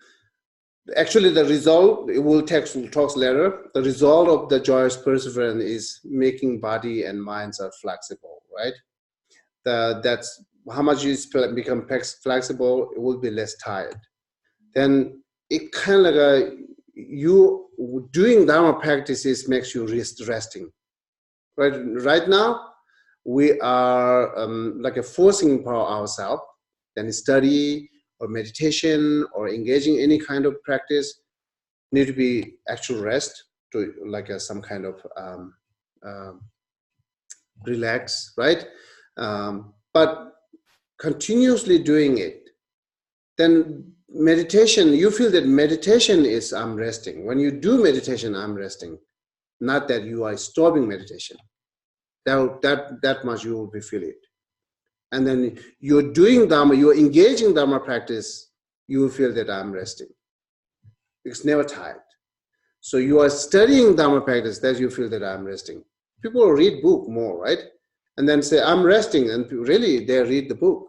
actually the result, it will talk later. The result of the joyous perseverance is making body and minds are flexible, right? That's how much you become flexible, it will be less tired. Then it kind of you doing Dharma practices makes you resting. Right now, we are forcing ourselves, then study or meditation or engaging any kind of practice need to be actual rest to some kind of relax, right? But continuously doing it, then meditation, you feel that meditation is I'm resting. When you do meditation, I'm resting. Not that you are stopping meditation. That much you will be feeling it. And then you're doing Dharma, you're engaging Dharma practice, you will feel that I'm resting. It's never tired. So you are studying Dharma practice, that you feel that I'm resting. People read book more, right? And then say, I'm resting, and really they read the book.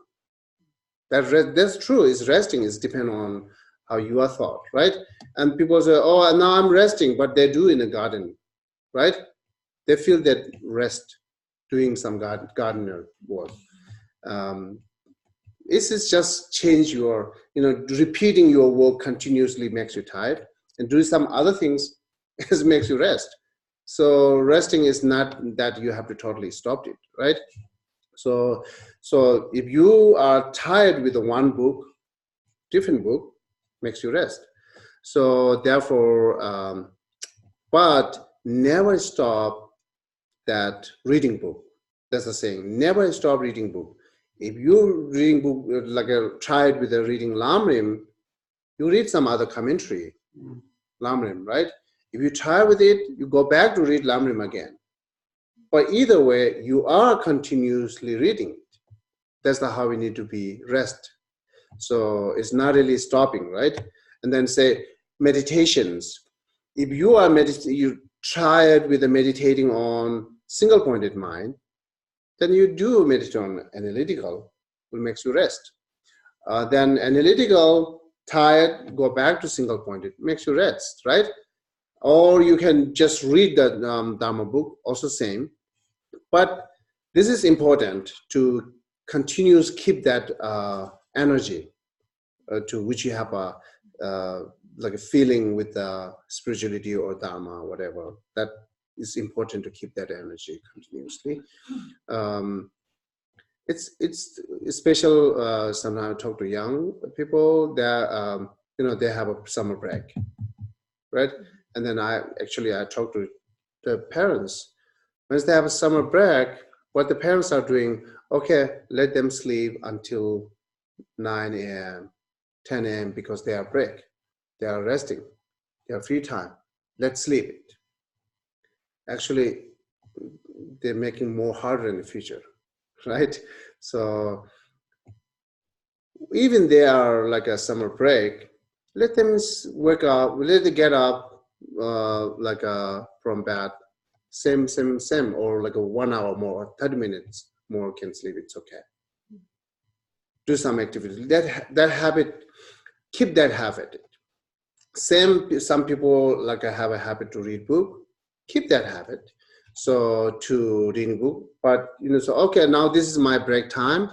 That's true, it's resting, it's depend on how you are thought, right? And people say, oh, now I'm resting, but they do in the garden, right? They feel that rest, doing some gardener work. This is just change your, repeating your work continuously makes you tired, and doing some other things makes you rest. So resting is not that you have to totally stop it, right? So if you are tired with the one book, different book makes you rest. So therefore, but never stop that reading book. That's the saying. Never stop reading book. If you reading book like tried with the reading Lamrim, you read some other commentary, Lamrim, right? If you try with it, you go back to read Lamrim again. But either way, you are continuously reading it. That's how we need to be rest. So it's not really stopping, right? And then say meditations. If you are you tried with the meditating on single pointed mind, then you do meditate on analytical, will makes you rest. Then analytical, tired, go back to single pointed, makes you rest, right? Or you can just read the Dharma book, also same. But this is important to continuously keep that energy to which you have like a feeling with spirituality or Dharma, whatever. That is important to keep that energy continuously. It's special. Sometimes I talk to young people that they have a summer break, right? And then I talk to the parents. Once they have a summer break, what the parents are doing, okay, let them sleep until 9 a.m., 10 a.m. because they are break. They are resting. They are free time. Let's sleep it. Actually, they're making more harder in the future, right? So even they are like a summer break, let them wake up, let them get up from bed, same, or like a 1 hour more, 30 minutes more can sleep, it's okay. Do some activity. That habit, keep that habit. Some people like have a habit to read book, keep that habit. So to reading book, but so okay, now this is my break time,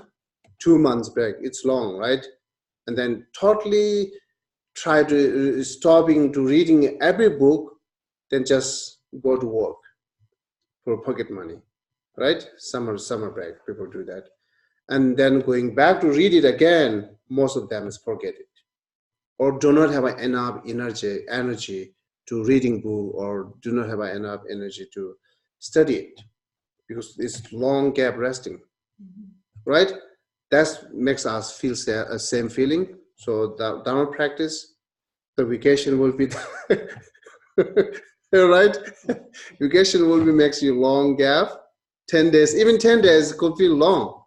2 months break, it's long, right? And then totally try to stopping to reading every book, then just go to work for pocket money, right? Summer break, people do that. And then going back to read it again, most of them is forget it. Or do not have enough energy to reading book, or do not have enough energy to study it, because it's long gap resting, right? That makes us feel same feeling. So the Dharma practice, the vacation will be, right? Vacation will be makes you long gap, 10 days, even 10 days could feel long.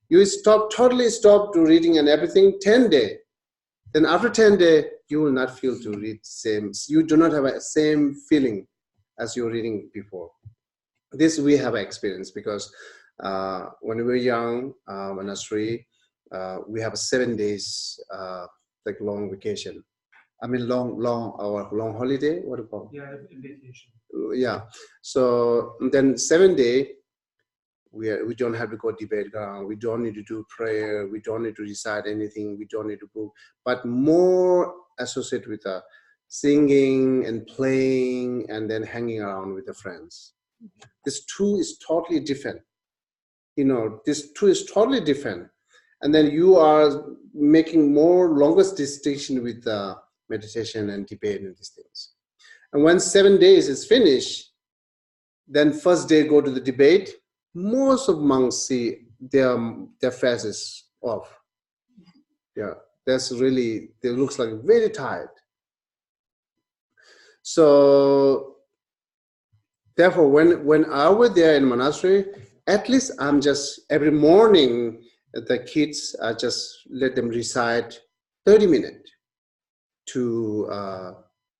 You totally stop to reading and everything, 10 days. Then after 10 days, you will not feel to read same. You do not have a same feeling as you're reading before. This we have experience because when we were young, nursery, we have 7 days like long vacation. I mean long holiday. What do you call? Yeah, vacation. Yeah. So then 7 days. We don't have to go debate ground. We don't need to do prayer. We don't need to recite anything. We don't need to book. But more associated with singing and playing and then hanging around with the friends. This two is totally different. This two is totally different. And then you are making more longest distinction with meditation and debate and these things. And when 7 days is finished, then first day go to the debate. Most of monks see their faces off. Yeah, that's really, they looks like very tired. So therefore, when I was there in monastery, at least I'm just every morning the kids I just let them recite 30 minutes to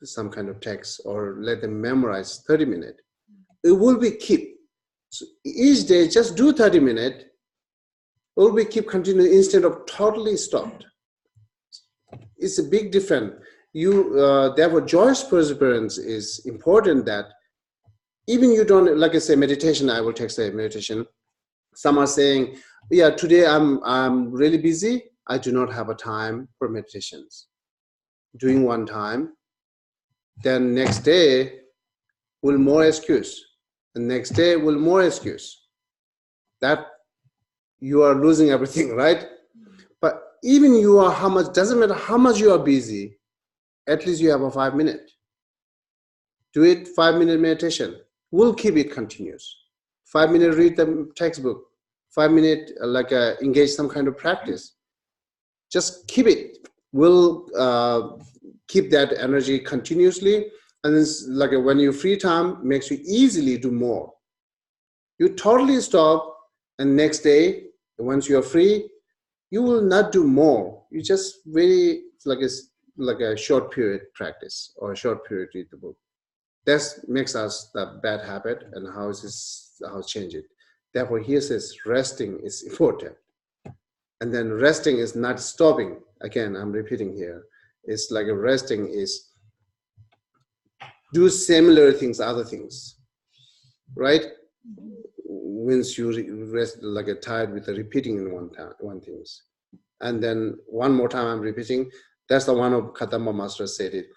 some kind of text, or let them memorize 30 minutes. It will be keep. So each day, just do 30 minutes. It will be keep continuing instead of totally stopped. It's a big difference. Therefore, joyous perseverance is important. That even you don't, like I say, meditation. I will take say meditation. Some are saying, yeah, today I'm really busy. I do not have a time for meditations. Doing one time, then next day will more excuse. The next day will more excuse. That you are losing everything, right? But even you are how much, doesn't matter how much you are busy, at least you have a 5 minute. Do it 5-minute meditation. We'll keep it continuous. 5 minute read the textbook. 5 minute engage some kind of practice. Just keep it. We'll keep that energy continuously. And it's like when you free time, makes you easily do more. You totally stop, and next day, once you are free, you will not do more. You just very like a short period practice or a short period read the book. That makes us the bad habit, and how change it. Therefore, here says resting is important. And then resting is not stopping. Again, I'm repeating here. It's like a resting is do similar things, other things, right? Once you rest like a tired with the repeating in one things. And then one more time I'm repeating. That's the one of Kadamba Master said it.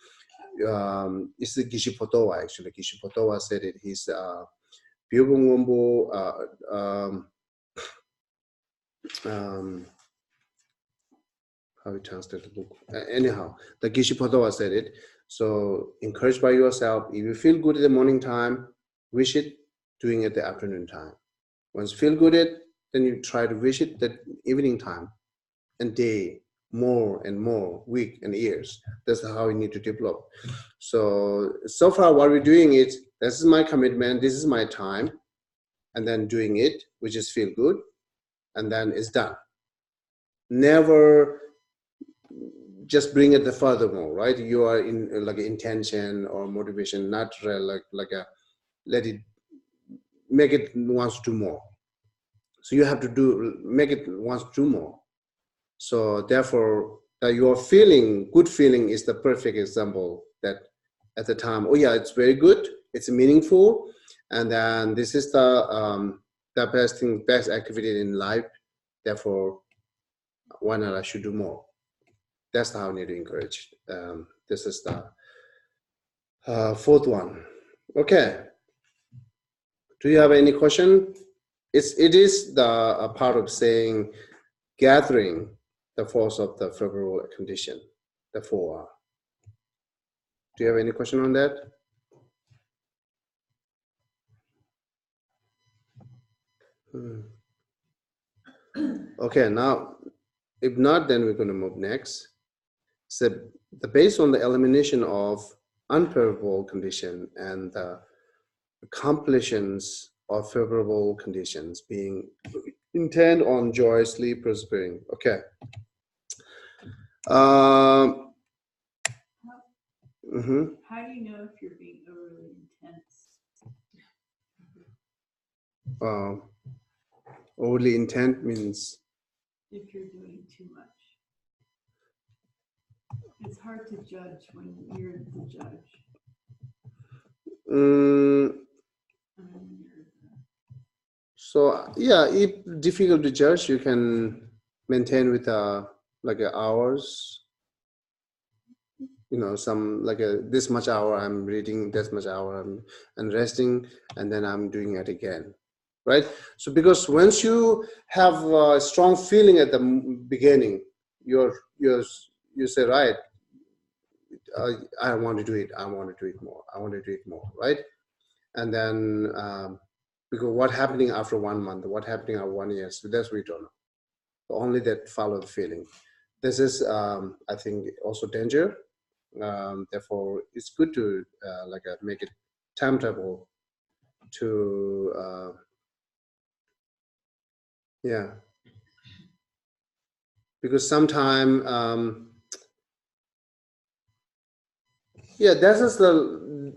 It's the Geshe Potowa actually. Geshe Potowa said it. He's Byubung Wombo how we translate the book. Anyhow, the Geshe Potowa said it. So encouraged by yourself. If you feel good at the morning time, wish it doing it the afternoon time. Once you feel good at, then you try to wish it the evening time and day, more and more, week and years. That's how we need to develop. So far what we're doing is, this is my commitment, this is my time, and then doing it, we just feel good, and then it's done. Never just bring it the furthermore, right? You are in like intention or motivation, not like a let it make it wants to do more. So you have to make it wants to do more. So therefore, your good feeling is the perfect example that at the time, oh yeah, it's very good, it's meaningful, and then this is the best activity in life. Therefore, why not I should do more? That's how I need to encourage. This is the fourth one. Okay. Do you have any question? It is the part of saying gathering the force of the favorable condition, the 4R. Do you have any question on that? Okay, now, if not, then we're going to move next. So based on the elimination of unfavorable condition and the accomplishments of favorable conditions being intent on joyously prospering. Okay. How do you know if you're being overly intense? Overly intent means? If you're doing too much. It's hard to judge when you're the judge. So yeah, if difficult to judge, you can maintain with like hours. You know, some like this much hour I'm reading, this much hour I'm resting, and then I'm doing it again, right? So because once you have a strong feeling at the beginning, you say, right, I want to do it, I want to do it more, I want to do it more, right? And then because what happening after 1 month, what happening after 1 year, so that's we don't know. Only that follow the feeling. This is I think also danger. Therefore, it's good to make it timetable to yeah, because sometime yeah, that is the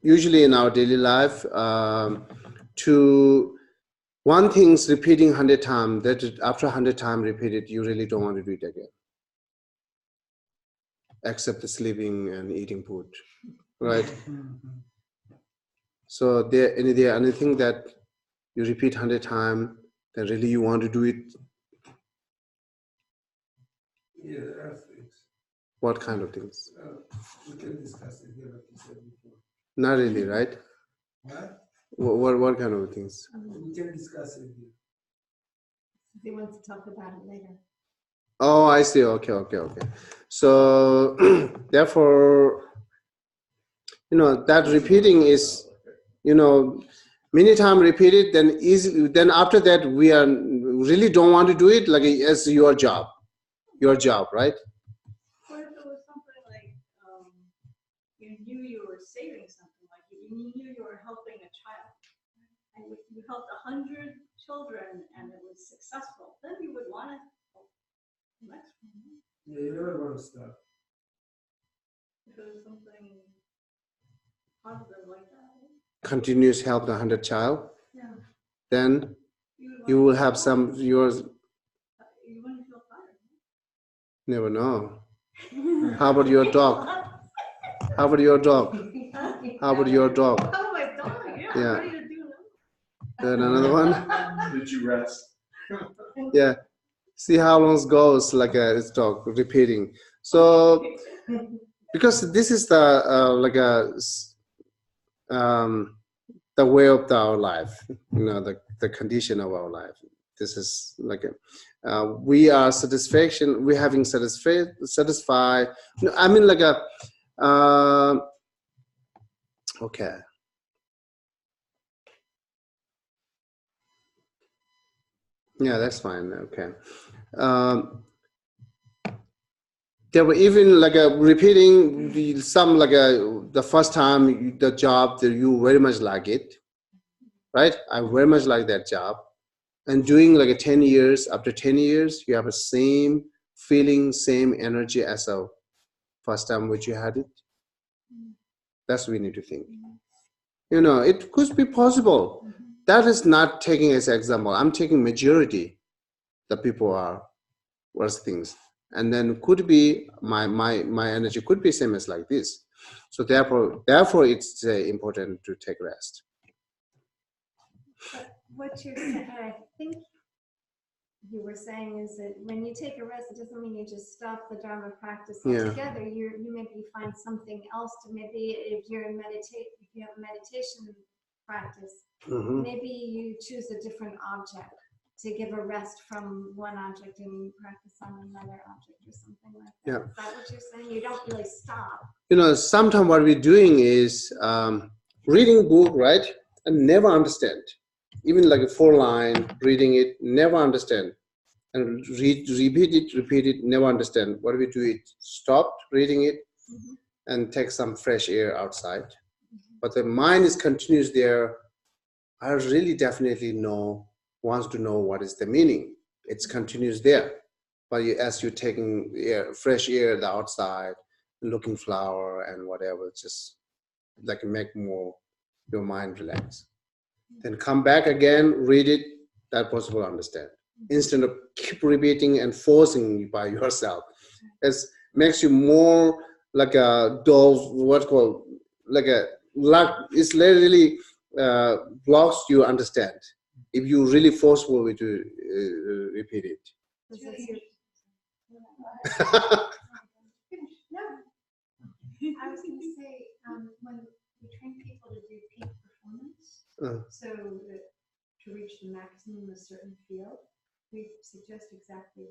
usually in our daily life to one thing's repeating 100 times, that after 100 times repeated, you really don't want to do it again, except the sleeping and eating food, right? So there anything that you repeat 100 times, then really you want to do it Yeah, there are things. What kind of things? We can discuss it here, like you said before. Not really, right? What? What kind of things? We can discuss it here. He wants to talk about it later. Oh, I see. Okay. So therefore, that repeating is, many times repeated, then easily, then after that we are really don't want to do it like as your job, right? What if it was something like, you knew you were saving something, like you knew you were helping a child, and you helped 100 children and it was successful, then you would want to help the next one. Yeah, you never want to stop. If it was something positive like that. Continuous help the 100 child, Yeah. then would you want will to have help. some yours. You wouldn't feel tired. Never know. How about your dog? How about your dog? How about your dog? Oh, my dog, yeah, Yeah. I'm ready to do Then another one. Did you rest? Yeah. See how long it goes like this dog repeating. So because this is the the way of our life, the condition of our life. This is like we are satisfaction. We're having satisfied. I mean like a. Okay. Yeah, that's fine. Okay. There were even like repeating some the first time the job that you very much like it, right? I very much like that job, and doing like 10 years. After 10 years, you have the same feeling, same energy as the first time which you had it. That's what we need to think. It could be possible. That is not taking as example. I'm taking majority. The people are worse things. And then could be my energy could be same as like this. So therefore it's important to take rest. But what you're saying, I think you were saying, is that when you take a rest, it doesn't mean you just stop the Dharma practice altogether. You maybe find something else to, maybe if you have a meditation practice, maybe you choose a different object to give a rest from one object and you practice on another object or something like that. Yeah. Is that what you're saying? You don't really stop. Sometimes what we're doing is reading book, right? And never understand. Even like a 4-line, reading it, never understand. And repeat it, never understand. What do we do? It stop reading it and take some fresh air outside. But the mind is continuous there. I really definitely wants to know what is the meaning. It's continuous there. But as you're taking fresh air the outside, looking flower and whatever, just like make more your mind relax. Then come back again, read it, that possible understand. Instead of keep repeating and forcing by yourself. It makes you more like a dull, it's literally blocks you understand. If you really forceful to repeat it. I was going to say, when we train people to do peak performance, so to reach the maximum of a certain field, we suggest exactly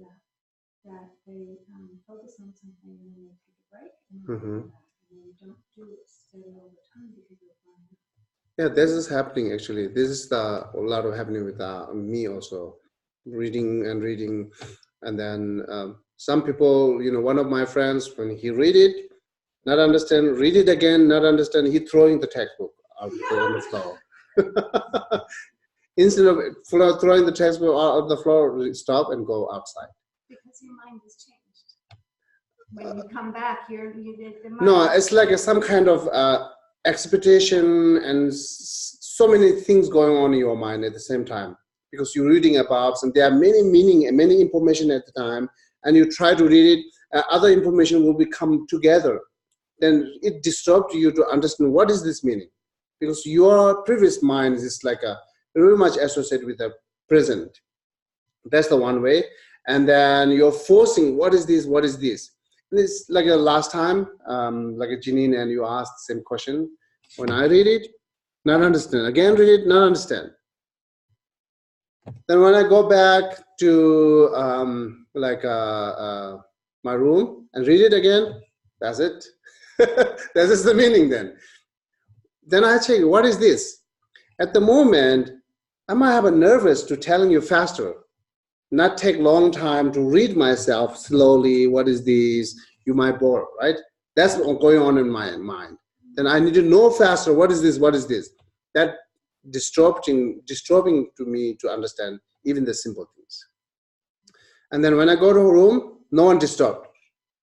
that they focus on something and then they take a break and then come back. And they don't do it steady all the time because you're burning out. Yeah, this is happening actually. This is a lot of happening with me also, reading, and then some people, one of my friends, when he read it, not understand, read it again, not understand, he throwing the textbook out on the floor. Instead of throwing the textbook out on the floor, stop and go outside. Because your mind has changed. When you come back, the mind. No, it's like some kind of expectation and so many things going on in your mind at the same time, because you're reading about, and there are many meaning and many information at the time, and you try to read it, other information will become together. Then it disturbs you to understand what is this meaning, because your previous mind is like very much associated with the present. That's the one way. and then you're forcing, what is this, what is this? And it's like the last time, like a Janine, and you asked the same question. When I read it, not understand. Again, read it, not understand. Then when I go back to my room and read it again, that's it. That is the meaning then. Then I check, what is this? At the moment, I might have a nervous to telling you faster, not take long time to read myself slowly. What is this? You might bore, right? That's what's going on in my mind. Then I need to know faster. What is this? What is this? That disturbing to me to understand even the simple things. And then when I go to a room, no one disturbed.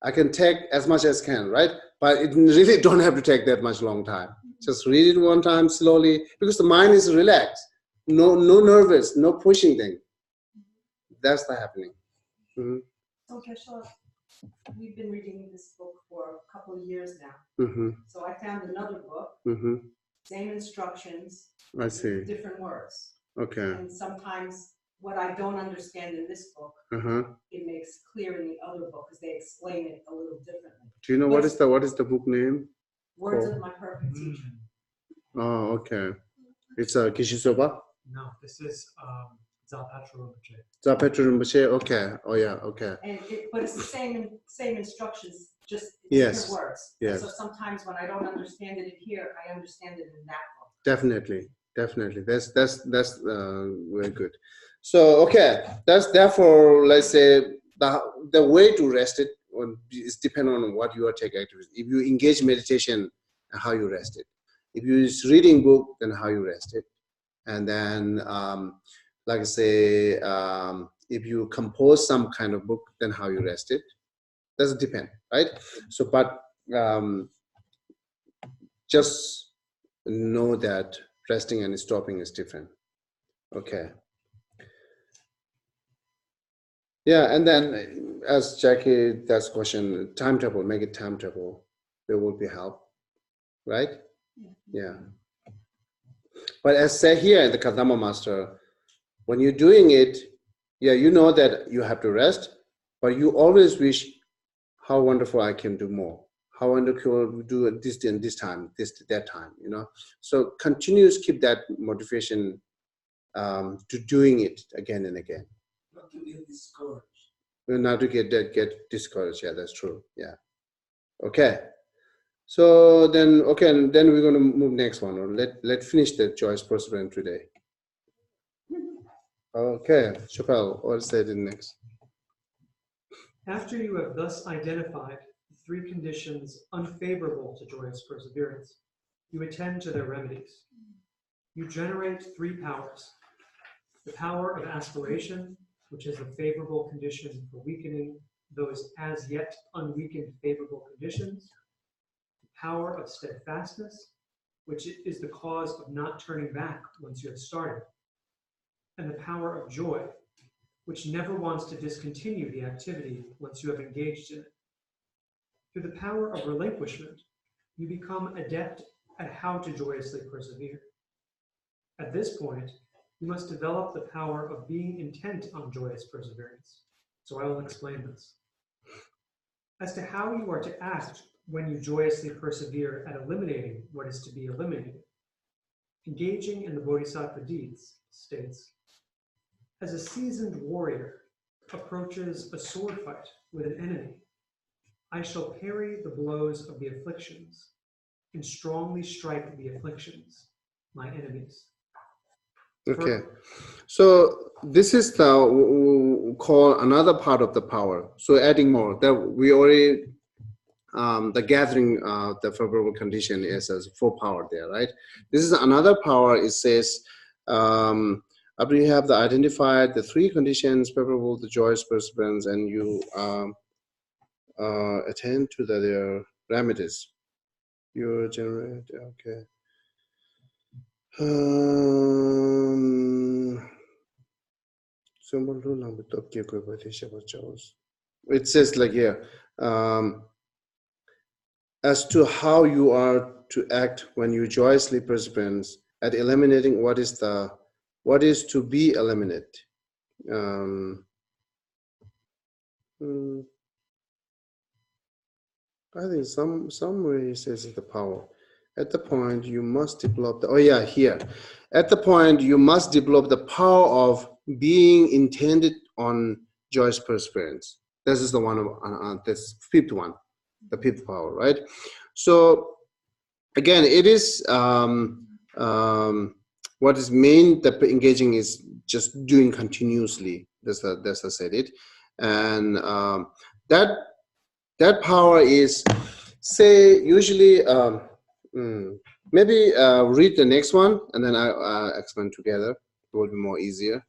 I can take as much as can, right? But it really don't have to take that much long time. Just read it one time slowly, because the mind is relaxed. No nervous, no pushing thing. That's the happening. Mm-hmm. So Geshe, we've been reading this book for a couple of years now. Mm-hmm. So I found another book, Mm-hmm. same instructions, I see. different words. Okay. And sometimes what I don't understand in this book, it makes clear in the other book because they explain it a little differently. Do you know what is the book name? Words of My Perfect Teacher. Oh, okay. It's a Kishisoba? No, this is Zapatra Rinpoche. Zapatra Rinpoche, okay. Oh yeah, okay. But it's the same instructions, just Yes. different words. Yes. So sometimes when I don't understand it in here, I understand it in that book. Definitely. That's very good. So okay, that's therefore, let's say the way to rest it is depend on what you are taking activities. If you engage meditation, how you rest it. If you use reading book, then how you rest it. And then like I say, if you compose some kind of book, then how you rest it. Doesn't depend, right? So but just know that resting and stopping is different. Okay. Yeah, and then as Jackie, that's question, timetable, make it timetable. There will be help, right? Yeah. But as said here in the Kadama Master, when you're doing it, yeah, you know that you have to rest, but you always wish how wonderful I can do more. How wonderful we do it this and this time, that time, you know. So continuous keep that motivation to doing it again and again. Not to get discouraged. Not to get discouraged. Yeah, that's true. Yeah. Okay. So then, okay, and then we're going to move next one, or let finish the Joyous Perseverance today. Okay, Chappelle, what is it next? After you have thus identified the three conditions unfavorable to joyous perseverance, you attend to their remedies. You generate three powers. The power of aspiration, which is a favorable condition for weakening those as yet unweakened favorable conditions. The power of steadfastness, which is the cause of not turning back once you have started. And the power of joy, which never wants to discontinue the activity once you have engaged in it. Through the power of relinquishment, you become adept at how to joyously persevere. At this point, you must develop the power of being intent on joyous perseverance. So I will explain this. As to how you are to act when you joyously persevere at eliminating what is to be eliminated, engaging in the bodhisattva deeds states, as a seasoned warrior approaches a sword fight with an enemy, I shall parry the blows of the afflictions and strongly strike the afflictions, my enemies. Okay, so this is the call another part of the power. So adding more, that we already the gathering the favorable condition is as full power there, right? This is another power. It says after you have identified the three conditions favorable to joyous perseverance, and you attend to their remedies, you generate. Okay. It says like here, as to how you are to act when you joyously persevere at eliminating what is to be eliminated. I think somewhere it says the power. At the point you must develop the, oh yeah, here. At the point you must develop the power of being intended on joyous perseverance. This is the one, this fifth one, the fifth power, right? So again, it is what is main, the engaging is just doing continuously. That's I said it, and that power is, say, usually maybe read the next one and then I explain together. It will be more easier.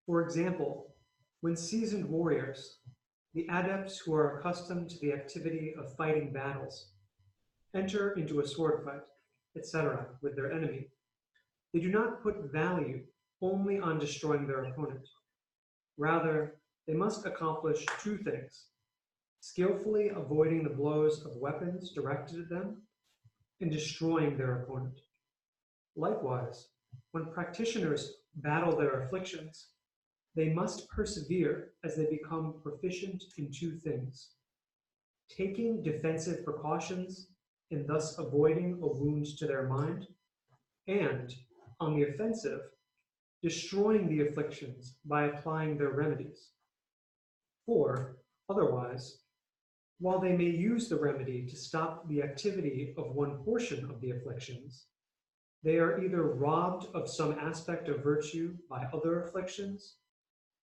For example, when seasoned warriors, the adepts who are accustomed to the activity of fighting battles, enter into a sword fight, etc., with their enemy, they do not put value only on destroying their opponent. Rather, they must accomplish two things: skillfully avoiding the blows of weapons directed at them and destroying their opponent. Likewise, when practitioners battle their afflictions, they must persevere as they become proficient in two things: taking defensive precautions and thus avoiding a wound to their mind, and, on the offensive, destroying the afflictions by applying their remedies. For, otherwise, while they may use the remedy to stop the activity of one portion of the afflictions, they are either robbed of some aspect of virtue by other afflictions,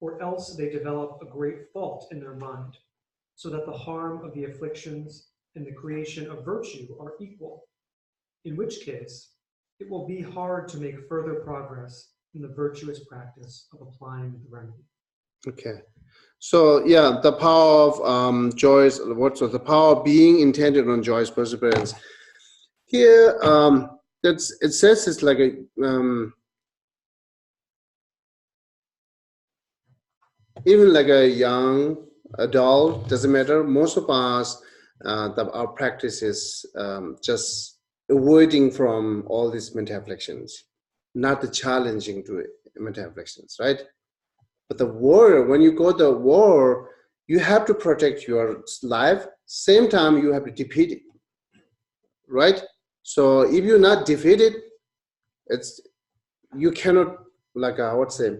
or else they develop a great fault in their mind, so that the harm of the afflictions and the creation of virtue are equal, in which case it will be hard to make further progress in the virtuous practice of applying the remedy. Okay. So yeah, the power of joyous, what's the power of being intended on joyous perseverance. Here, it says it's like a even like a young adult, doesn't matter. Most of us, our practice is just avoiding from all these mental afflictions, not the challenging to mental afflictions, right? But the war, when you go to war, you have to protect your life. Same time, you have to defeat it, right? So if you're not defeated, you cannot, like I would say,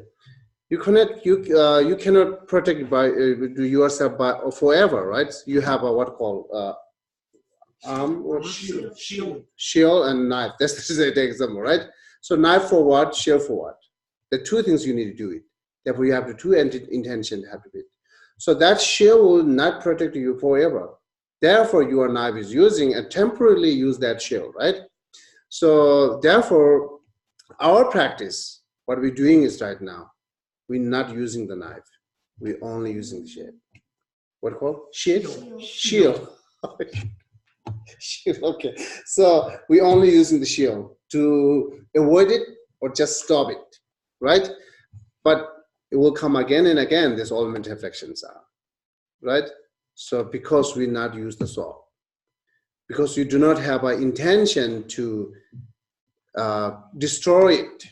you cannot protect by yourself by forever, right? You have a what called arm or shield and knife. That's the example, right? So knife for what, shield for what? The two things you need to do it. Therefore, you have the two intention have to be. So that shield will not protect you forever. Therefore, your knife is using and temporarily use that shield, right? So therefore, our practice, what we're doing is right now, we're not using the knife. We're only using the shield. What called? Shield? Shield. Shield. Okay. So we're only using the shield to avoid it or just stop it, right? But it will come again and again, these all mental afflictions are, right? So because we not use the sword, because you do not have an intention to destroy it,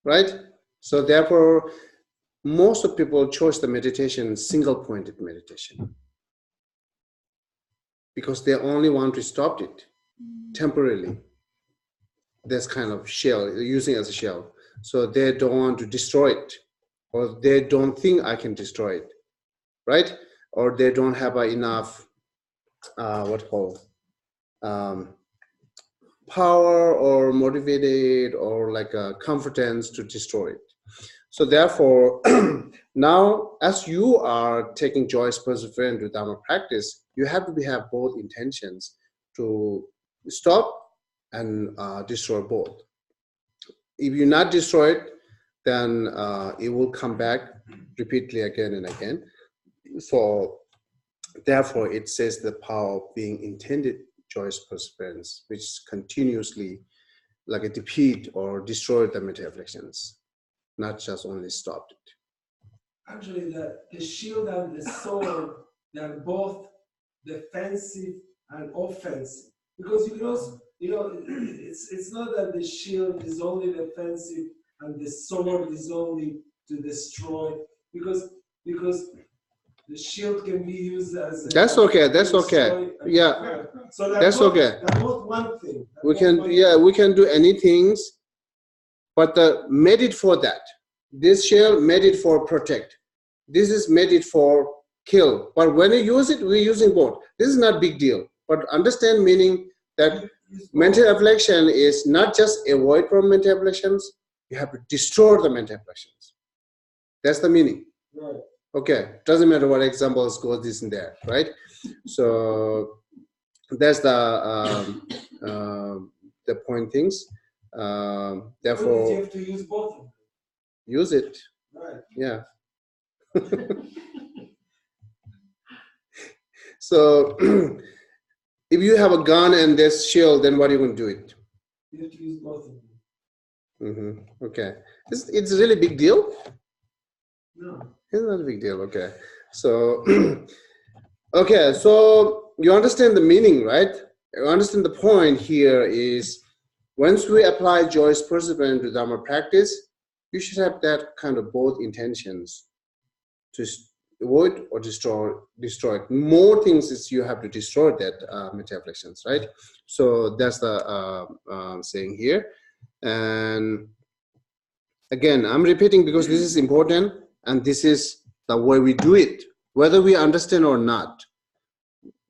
right? So therefore, most of people choose the meditation, single-pointed meditation, because they only want to stop it temporarily. This kind of shell, using as a shell. So they don't want to destroy it, or they don't think I can destroy it, right? Or they don't have enough, power or motivated or like a confidence to destroy it. So therefore, now as you are taking joyous perseverance with Dharma practice, you have to have both intentions to stop and destroy both. If you not destroy it, then it will come back repeatedly again and again. So therefore, it says the power of being intended joyous perseverance, which continuously like a defeat or destroy the mental afflictions, not just only stopped it. Actually, the shield and the sword, they are both defensive and offensive. Because it's not that the shield is only defensive and the sword is only to destroy, because the shield can be used as That's okay. That's okay. Yeah, so that's both, okay. they're both one thing. We can, yeah, we can do anything, but the made it for that. This shell made it for protect. This is made it for kill. But when you use it, we're using both. This is not big deal. But understand meaning that mental affliction is not just avoid from mental afflictions. You have to destroy the mental afflictions. That's the meaning. Right. Okay. Doesn't matter what examples go this and there, right? So that's the point things. Therefore, you have to use both of them. Use it. Right. Yeah. So if you have a gun and there's shield, then what are you going to do it? You have to use both of them. Okay. It's a really big deal? No. It's not a big deal. Okay. So, okay. So you understand the meaning, right? You understand the point here is once we apply Joyous perseverance to Dharma practice, you should have that kind of both intentions to avoid or destroy. More things is you have to destroy that mental afflictions, right? So that's the saying here. And again, I'm repeating because this is important and this is the way we do it, whether we understand or not.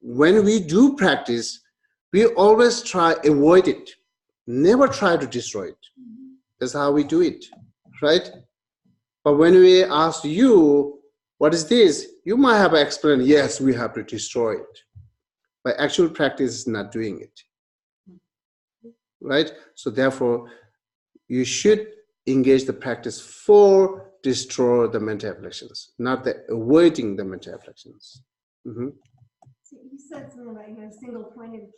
When we do practice, we always try avoid it, never try to destroy it. That's how we do it, right? But when we ask you, what is this? You might have explained, yes, we have to destroy it. But actual practice is not doing it, right? So therefore, you should engage the practice for destroy the mental afflictions, not the avoiding the mental afflictions. So you said something about, single pointed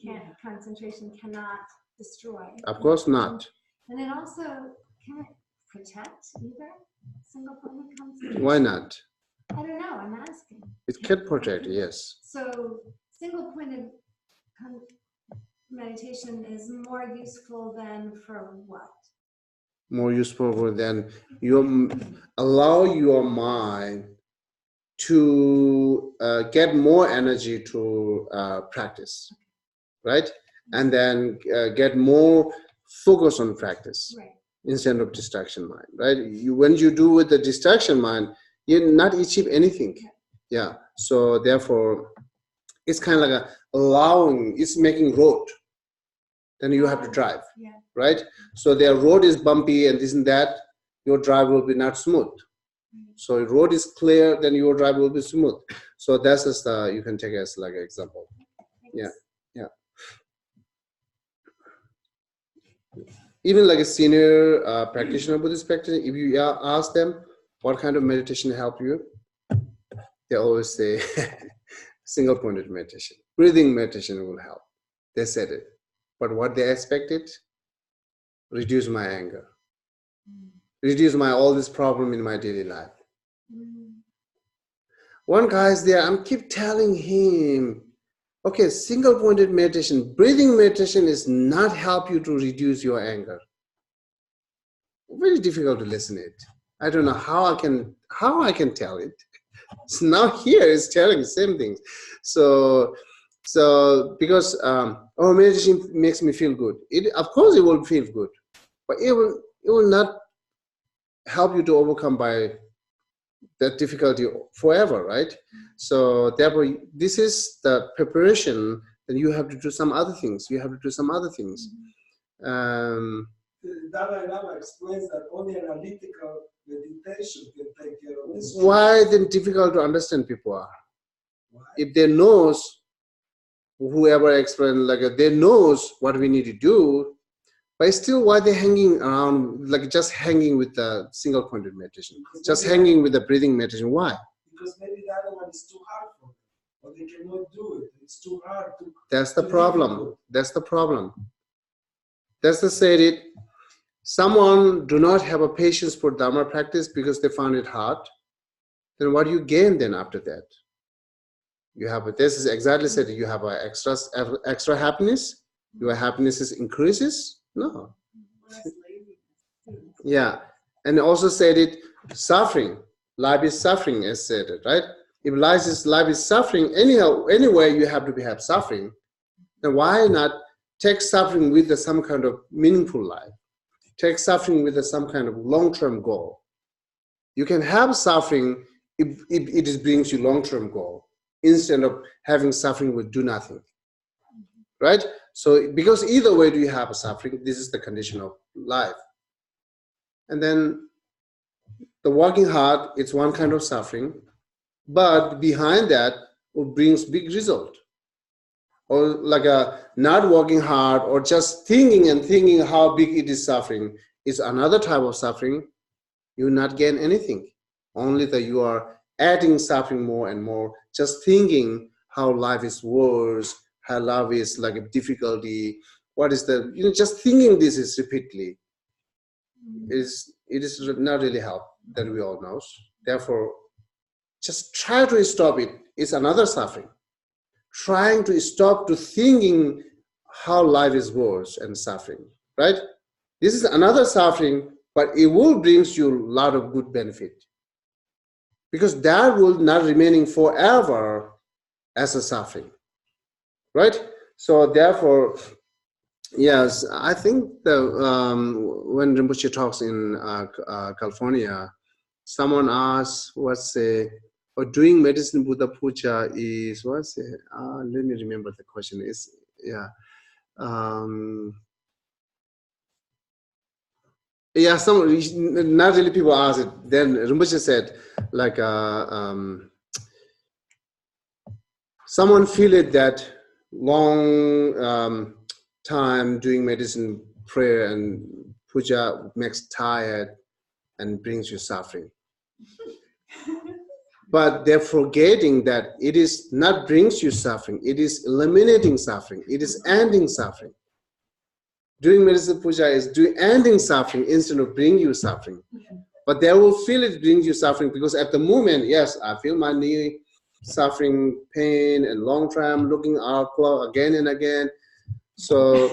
concentration cannot destroy. Of course not. And it also can't protect either. Single pointed concentration. Why not? I don't know. I'm asking. It can protect, yes. So single pointed meditation is more useful than for what? More useful than you allow your mind to get more energy to practice, right? And then get more focus on practice, right, instead of distraction mind, right? When you do with the distraction mind, you not achieve anything. okay. Yeah. So therefore, it's kind of like allowing, it's making road. Then you have to drive, yeah. right? So their road is bumpy and this and that, your drive will be not smooth. So if road is clear, then your drive will be smooth. So that's just you can take as like an example. Yeah, yeah. Even like a senior practitioner, Buddhist practitioner, if you ask them what kind of meditation help you, they always say single pointed meditation, breathing meditation will help. They said it, but what they expected, reduce my anger, reduce my all this problem in my daily life. One guy is there, I'm keep telling him, okay, single pointed meditation, breathing meditation is not help you to reduce your anger. Very difficult to listen it. I don't know how I can tell it. So now here is telling the same things. So because meditation makes me feel good. Of course it will feel good, but it will not help you to overcome by that difficulty forever, right? So therefore, this is the preparation. Then you have to do some other things. You have to do some other things. Dalai Lama explains that only analytical meditation can take care of this. Why then difficult to understand people are? Why? If they knows, whoever explained, like they knows what we need to do, but still why they hanging around, like just hanging with the single pointed meditation, just hanging with the breathing meditation. Why? Because maybe the other one is too hard for them, or they cannot do it. It's too hard to. That's the problem. That's the problem. That's the said it. Someone do not have a patience for Dharma practice because they found it hard. Then what do you gain then after that? You have this is exactly said. You have a extra happiness. Your happiness increases. No. Yeah. And also said it, suffering, life is suffering, as said it, right? If life is suffering, anyhow, anywhere you have to have suffering, then why not take suffering with some kind of meaningful life? Take suffering with some kind of long-term goal. You can have suffering if it brings you long-term goal, instead of having suffering with do nothing, right? So because either way do you have a suffering, this is the condition of life. And then the working hard, it's one kind of suffering, but behind that it brings big result. Or like a not working hard or just thinking how big it is suffering is another type of suffering. You will not gain anything. Only that you are adding suffering more and more, just thinking how life is worse, how love is like a difficulty. What is the, just thinking this is repeatedly. It is not really help, that we all know. Therefore, just try to stop it. It's another suffering. Trying to stop to thinking how life is worse and suffering, right? This is another suffering, but it will bring you a lot of good benefit. Because that will not remaining forever as a suffering, right? So therefore, yes, I think when Rinpoche talks in California, someone asked, or doing medicine Buddha Puja is, let me remember the question. Not really people ask it. Then Rinpoche said, like, someone feel it that long time doing medicine, prayer, and puja makes tired and brings you suffering. But they're forgetting that it is not brings you suffering, it is eliminating suffering, it is ending suffering. Doing medicine puja is ending suffering instead of bringing you suffering. But they will feel it brings you suffering because at the moment, yes, I feel my knee suffering, pain, and long time looking out clock again and again. So,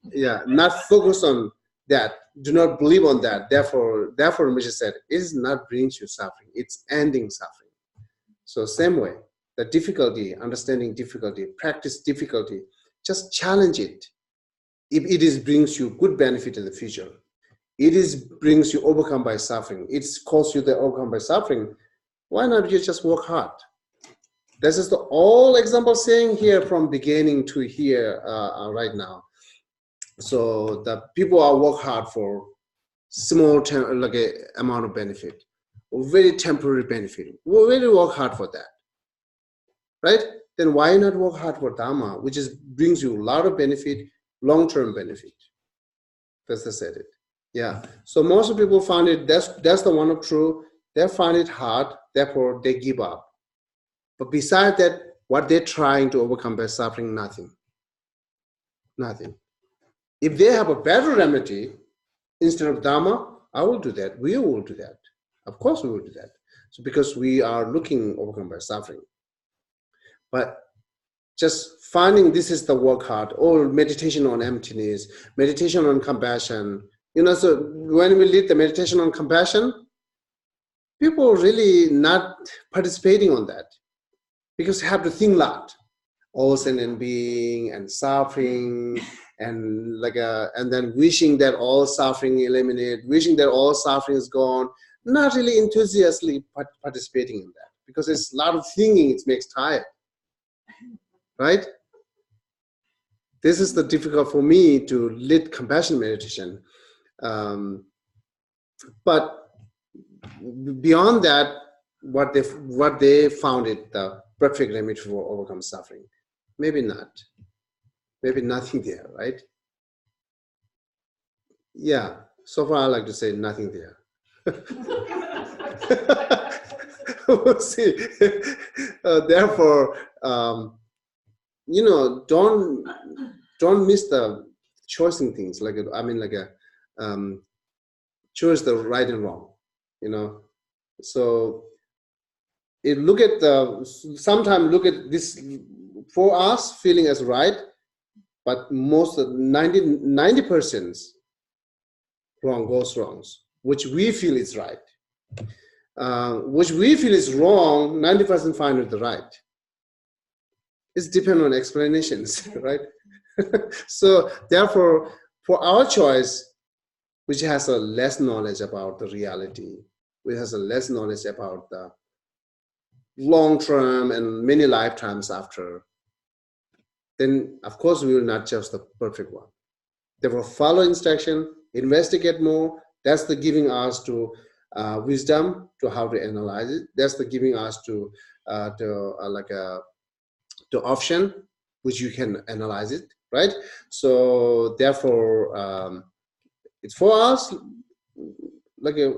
yeah, not focus on that. Do not believe on that. Therefore, Misha said, it is not brings you suffering. It's ending suffering. So same way, the difficulty, understanding difficulty, practice difficulty, just challenge it. If it is brings you good benefit in the future, it is brings you overcome by suffering, it's caused you to overcome by suffering, why not you just work hard? This is the all example saying here from beginning to here right now. So the people are work hard for small like a amount of benefit, or very temporary benefit. We really work hard for that, right? Then why not work hard for Dharma, which is brings you a lot of benefit, long-term benefit? That's the said it. Yeah. So most people find it, that's the one of true. They find it hard, therefore they give up. But besides that, what they're trying to overcome by suffering, nothing. Nothing. If they have a better remedy instead of Dharma, I will do that. We will do that. Of course we will do that. So because we are looking overcome by suffering. But just finding this is the work hard, or meditation on emptiness, meditation on compassion. So when we lead the meditation on compassion, people really not participating on that because you have to think a lot. All sentient being and suffering and and then wishing that all suffering eliminate, wishing that all suffering is gone, not really enthusiastically participating in that because it's a lot of thinking, it makes tired. Right? This is the difficult for me to lead compassion meditation. But beyond that, what they found it the perfect remedy for overcome suffering. Maybe not. Maybe nothing there, right? Yeah. So far, I like to say nothing there. We'll see. Therefore, don't miss the choosing things. Choose the right and wrong. So sometimes look at this for us feeling as right, but most of 90% wrong goes wrongs. which we feel is right. Which we feel is wrong, 90% find it the right. It's dependent on explanations, right? So therefore, for our choice, which has a less knowledge about the reality, which has a less knowledge about the long term and many lifetimes after, then of course we will not choose the perfect one. Therefore, follow instruction, investigate more. That's the giving us to wisdom to how to analyze it. That's the giving us to option, which you can analyze it, right? So therefore, it's for us like a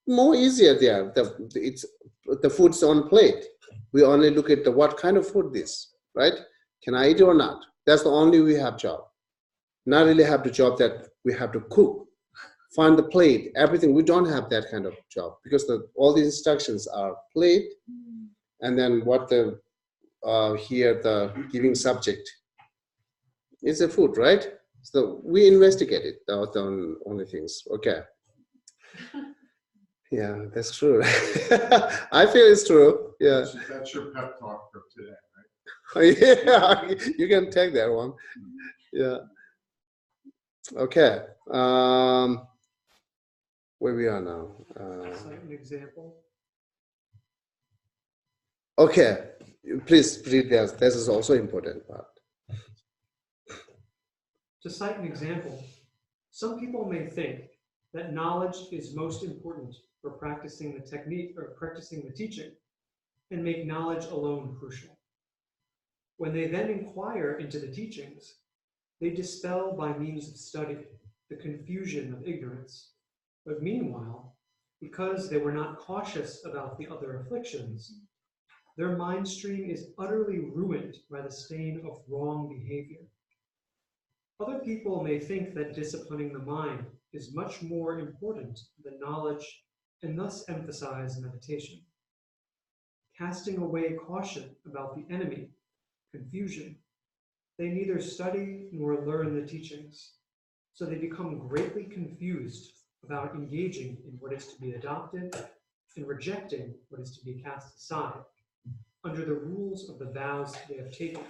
more easier there. The food's on plate. We only look at what kind of food this, right? Can I eat it or not? That's the only we have job. Not really have the job that we have to cook, find the plate, everything. We don't have that kind of job because all the instructions are plate, and then what the here the giving subject is a food, right? So we investigate it. That's the only things. Okay. Yeah, that's true. I feel it's true. Yeah. That's your pep talk for today, right? Yeah, you can take that one. Yeah. Okay. Where we are now. Cite an example. Okay. Please read that. This is also important part. To cite an example, some people may think that knowledge is most important for practicing the technique or practicing the teaching, and make knowledge alone crucial. When they then inquire into the teachings, they dispel by means of study the confusion of ignorance. But meanwhile, because they were not cautious about the other afflictions, their mind stream is utterly ruined by the stain of wrong behavior. Other people may think that disciplining the mind is much more important than knowledge and thus emphasize meditation. Casting away caution about the enemy, confusion, they neither study nor learn the teachings, so they become greatly confused about engaging in what is to be adopted and rejecting what is to be cast aside under the rules of the vows they have taken,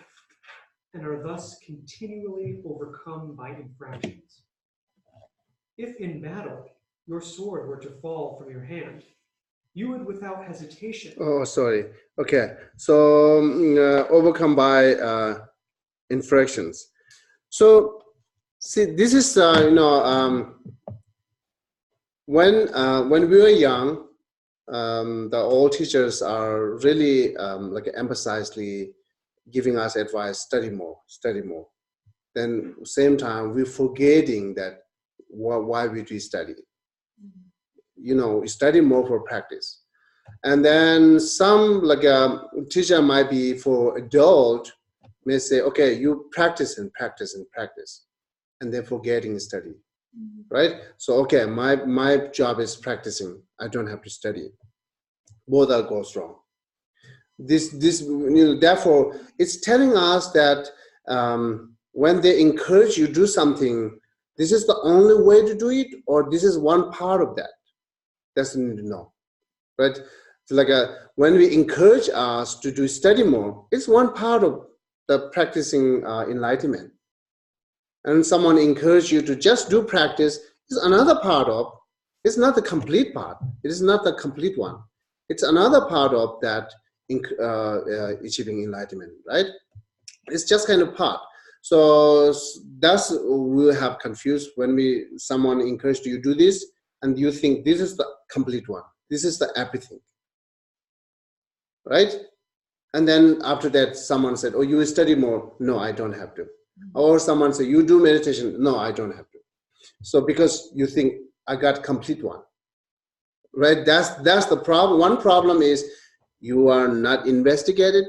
and are thus continually overcome by infractions. If in battle your sword were to fall from your hand, you would without hesitation. Oh, sorry. Okay. So overcome by infractions. So see, this is when we were young, the old teachers are really like emphasizedly giving us advice: study more, study more. Then same time we're forgetting that why we do study. Study more for practice. And then some like a teacher might be for adult may say, okay, you practice and practice and practice, and then forgetting study, right? So okay, my job is practicing. I don't have to study. Both are goes wrong. Therefore, it's telling us that when they encourage you to do something, this is the only way to do it, or this is one part of that. That's what you need to know, right? So like when we encourage us to do study more, it's one part of the practicing enlightenment. And someone encourage you to just do practice is another part of. It's not the complete part. It is not the complete one. It's another part of that achieving enlightenment, right? It's just kind of part. So that's we have confused when someone encouraged you to do this, and you think this is the complete one. This is the everything, right? And then after that, someone said, "Oh, you study more." No, I don't have to. Or someone said, "You do meditation." No, I don't have to. So because you think I got complete one, right? That's the problem. One problem is you are not investigated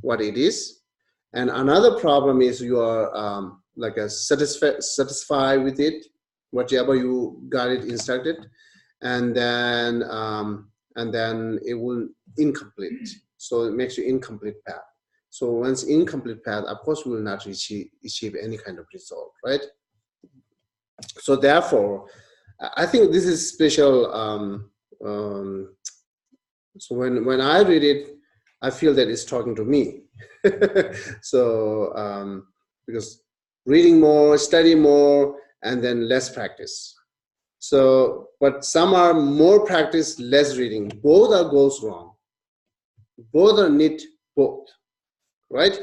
what it is, and another problem is you are like a satisfied with it, whatever you got it instructed, and then it will incomplete. So it makes you incomplete path. So once incomplete path, of course, we will not achieve any kind of result, right? So therefore, I think this is special. So when I read it, I feel that it's talking to me. So because reading more, study more, and then less practice. So, but some are more practice, less reading. Both are goes wrong. Both are need both, right?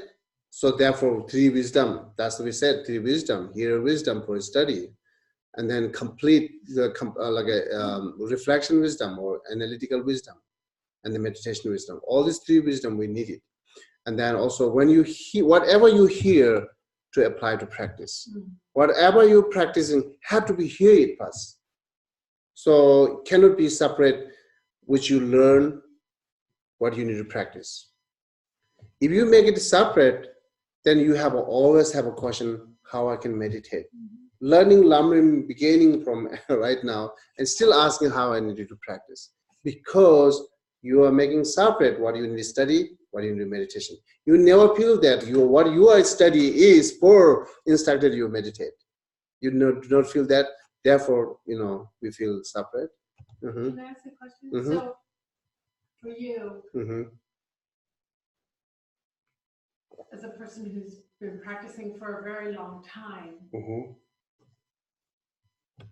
So therefore, 3 wisdom. That's what we said. 3 wisdom. Here, wisdom for study, and then complete the like a reflection wisdom or analytical wisdom, and the meditation wisdom. All these 3 wisdom we need it. And then also when you hear whatever you hear to apply to practice, whatever you're practicing have to be hear it first. So it cannot be separate, which you learn what you need to practice. If you make it separate, then you have always have a question how I can meditate. Learning Lamrim beginning from right now and still asking how I need to practice, because you are making separate what you need to study, what you need to meditation. You never feel that what you are study is for instructed you meditate. You do not feel that. Therefore, we feel separate. Can I ask a question? So, for you, as a person who's been practicing for a very long time,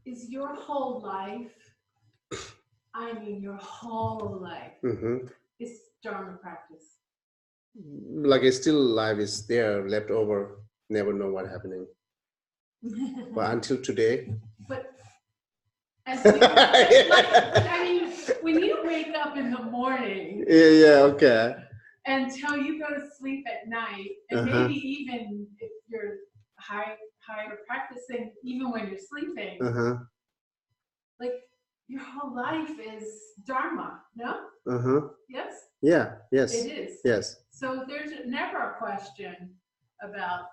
is your whole life, I mean your whole life, is Dharma practice? Like it's still life is there, left over, never know what happening. But until today. But as you, I mean, when you wake up in the morning. Okay. Until you go to sleep at night, and maybe even if you're higher practicing, even when you're sleeping, like your whole life is Dharma, no? Yes? Yeah, yes. It is. Yes. So there's never a question about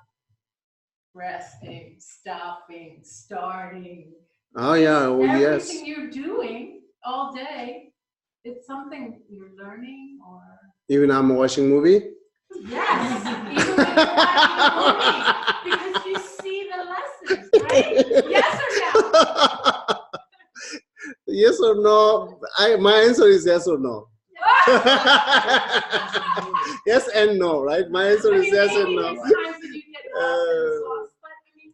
resting, stopping, starting. Oh yeah, oh yes. Everything you're doing all day, it's something you're learning or... Even I'm watching movie? Yes, even when you're watching a movie, because you see the lessons, right? Yes or no? Yes or no? My answer is yes or no. Yes and no, right? My answer is yes and no. Times that you get lost, but I mean,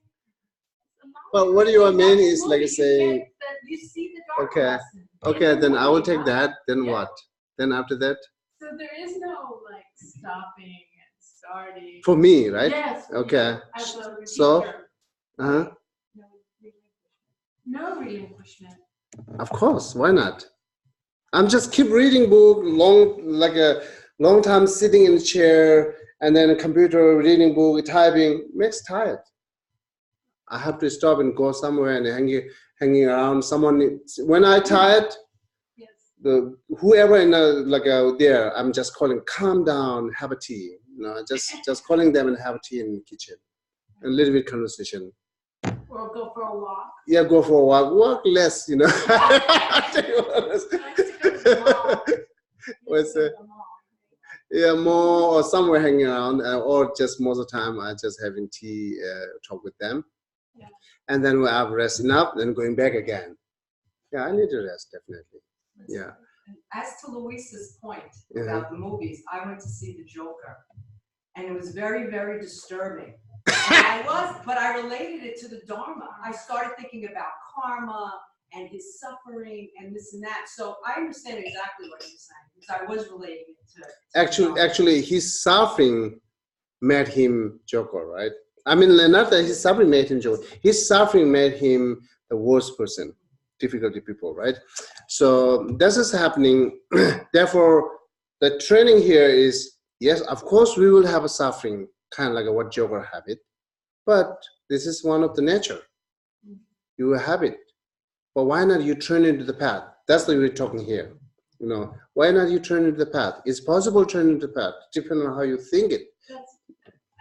but what you mean is like saying, you see the dark lesson. Okay, then I will take that. Then what? Then after that? So there is no like stopping and starting. For me, right? Yes. Okay. As a so, no relinquishment. Of course, why not? I'm just keep reading book like a long time sitting in a chair and then a computer reading book, typing makes tired. I have to stop and go somewhere and hanging around. Someone when I tired, whoever in there, I'm just calling, calm down, have a tea. Just calling them and have a tea in the kitchen, a little bit conversation. Or go for a walk. Yeah, go for a walk. Walk less, Yeah, more or somewhere hanging around, or just most of the time I just having tea, talk with them, and then we have rest enough, then going back again. Yeah, I need to rest definitely. Yeah. As to Luis's point about the movies, I went to see The Joker, and it was very, very disturbing. But I related it to the Dharma. I started thinking about karma and his suffering and this and that. So I understand exactly what you're saying, because I was relating it to Actually, his suffering made him Joker, right? I mean, not that his suffering made him Joker. His suffering made him the worst person, difficulty people, right? So this is happening. Therefore, the training here is, yes, of course, we will have a suffering, kind of like what Joker have it. But this is one of the nature. You will have it. But why not you turn into the path? That's what we're talking here. Why not you turn into the path? It's possible to turn into the path, depending on how you think it.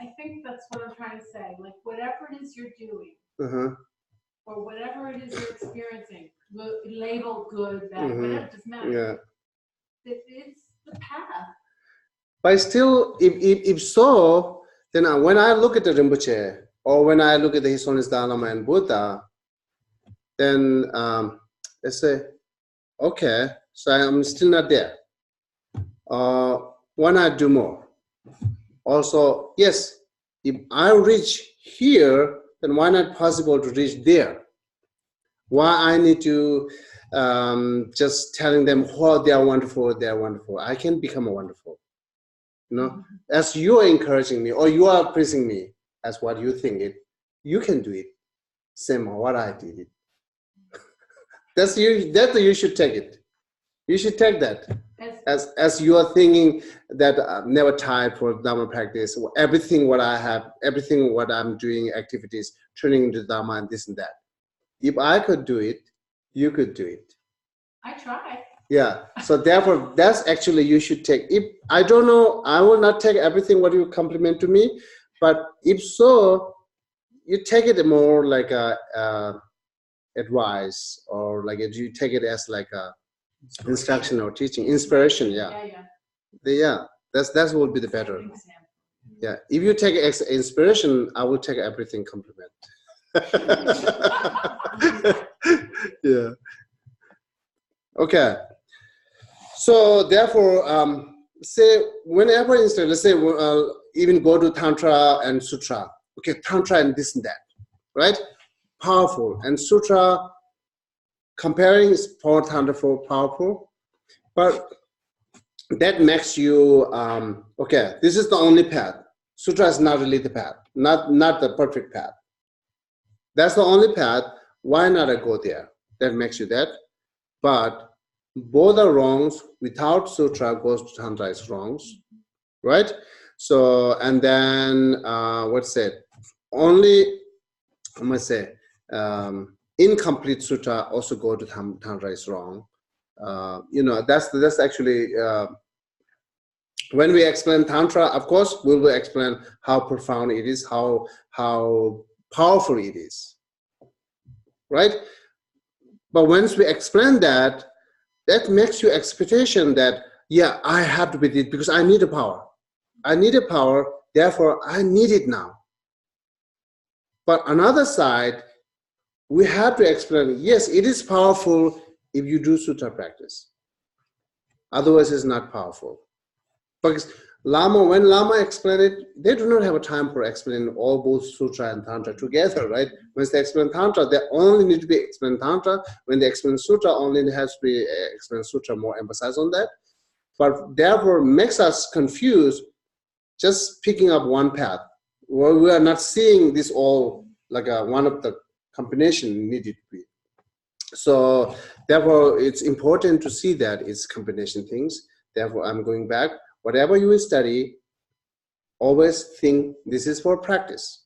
I think that's what I'm trying to say. Like whatever it is you're doing, or whatever it is you're experiencing, label good, bad, whatever, it doesn't matter. Yeah. It's the path. But still, if so, then when I look at the Rinpoche, or when I look at the His Holiness Dalai Lama and Buddha, then they say, okay, so I'm still not there. Why not do more? Also, yes, if I reach here, then why not possible to reach there? Why I need to just telling them, oh, they are wonderful, they are wonderful. I can become wonderful. You know, as you are encouraging me or you are praising me as what you think it, you can do it. Same what I did it. That's you should take it. You should take that. As you are thinking that I'm never tired for Dharma practice, everything what I have, everything what I'm doing, activities, turning into Dharma and this and that. If I could do it, you could do it. I try. Yeah. So therefore, that's actually you should take. If I don't know, I will not take everything what you compliment to me, but if so, you take it more like a advice or like you take it as like a instruction or teaching, inspiration. Yeah. That would be the better. Yeah. If you take inspiration, I will take everything compliment. Yeah. Okay. So therefore, say whenever instead, let's say even go to Tantra and Sutra. Okay, Tantra and this and that, right? Powerful. And Sutra comparing is more Tantra for powerful, but that makes you okay. This is the only path. Sutra is not really the path, not the perfect path. That's the only path. Why not I go there? That makes you that. But both are wrongs. Without Sutra goes to Tantra is wrongs, right? So, and then what's it? Only, I must say, incomplete Sutra also go to Tantra is wrong. You know, that's actually, when we explain Tantra, of course, we will explain how profound it is, how powerful it is, right? But once we explain that, that makes you expectation that, yeah, I have to be it because I need a power. I need a power, therefore I need it now. But another side, we have to explain, yes, it is powerful if you do Sutra practice. Otherwise, it's not powerful. Because when Lama explain it, they do not have a time for explaining all both Sutra and Tantra together, right? When they explain Tantra, they only need to be explained Tantra. When they explain Sutra, only it has to be explained Sutra, more emphasis on that. But therefore makes us confused just picking up one path. Well, we are not seeing this all like one of the combination needed to be. So therefore it's important to see that it's combination things. Therefore I'm going back. Whatever you study, always think this is for practice,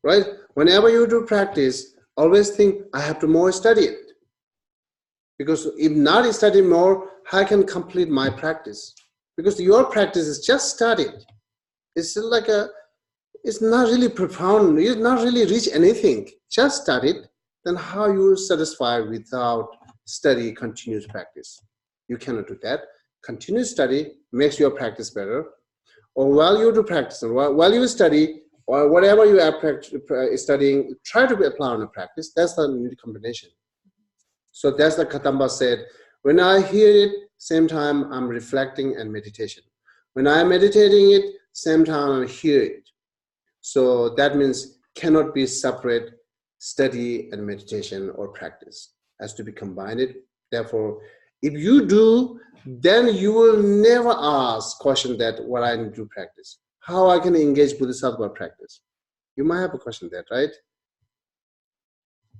right? Whenever you do practice, always think I have to more study it. Because if not study more, how can complete my practice? Because your practice is just studied. It's like it's not really profound. You not really reach anything. Just studied. Then how you satisfy without study, continuous practice? You cannot do that. Continuous study makes your practice better. Or while you do practice, or while you study, or whatever you are studying, try to apply on a practice. That's the new combination. So that's the Katamba said, when I hear it, same time I'm reflecting and meditation. When I'm meditating it, same time I hear it. So that means cannot be separate study and meditation or practice. Has to be combined. Therefore, if you do, then you will never ask question that what I need to practice. How I can engage Bodhisattva practice? You might have a question there, right?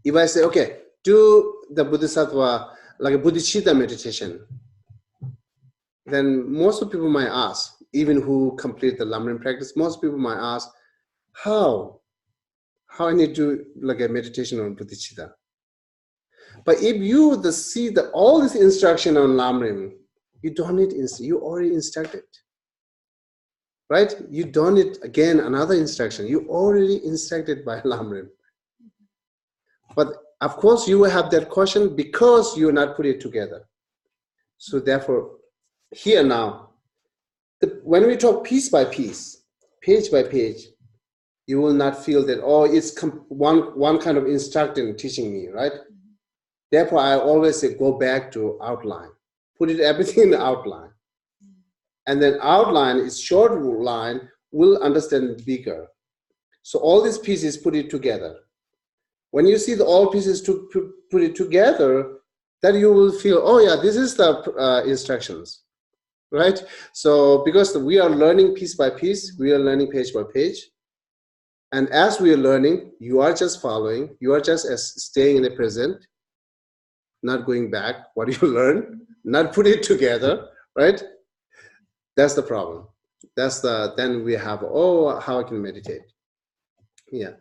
If I say, okay, do the Bodhisattva, like a Bodhicitta meditation, then most of people might ask, even who complete the Lamrim practice, most people might ask, how I need to like a meditation on Bodhicitta. But if you see all this instruction on Lamrim, you don't need you already instructed, right? You don't need again another instruction. You already instructed by Lamrim. But of course, you will have that question because you are not put it together. So therefore, here now, when we talk piece by piece, page by page, you will not feel that, oh, it's one kind of instructor teaching me, right? Therefore, I always say go back to outline. Put it everything in the outline. And then outline is short line, will understand bigger. So all these pieces, put it together. When you see all pieces to put it together, then you will feel, oh yeah, this is the instructions, right? So because we are learning piece by piece, we are learning page by page. And as we are learning, you are just following, you are just staying in the present, not going back, what you learn, not put it together, right? That's the problem. Then we have, oh, how I can meditate. Yeah.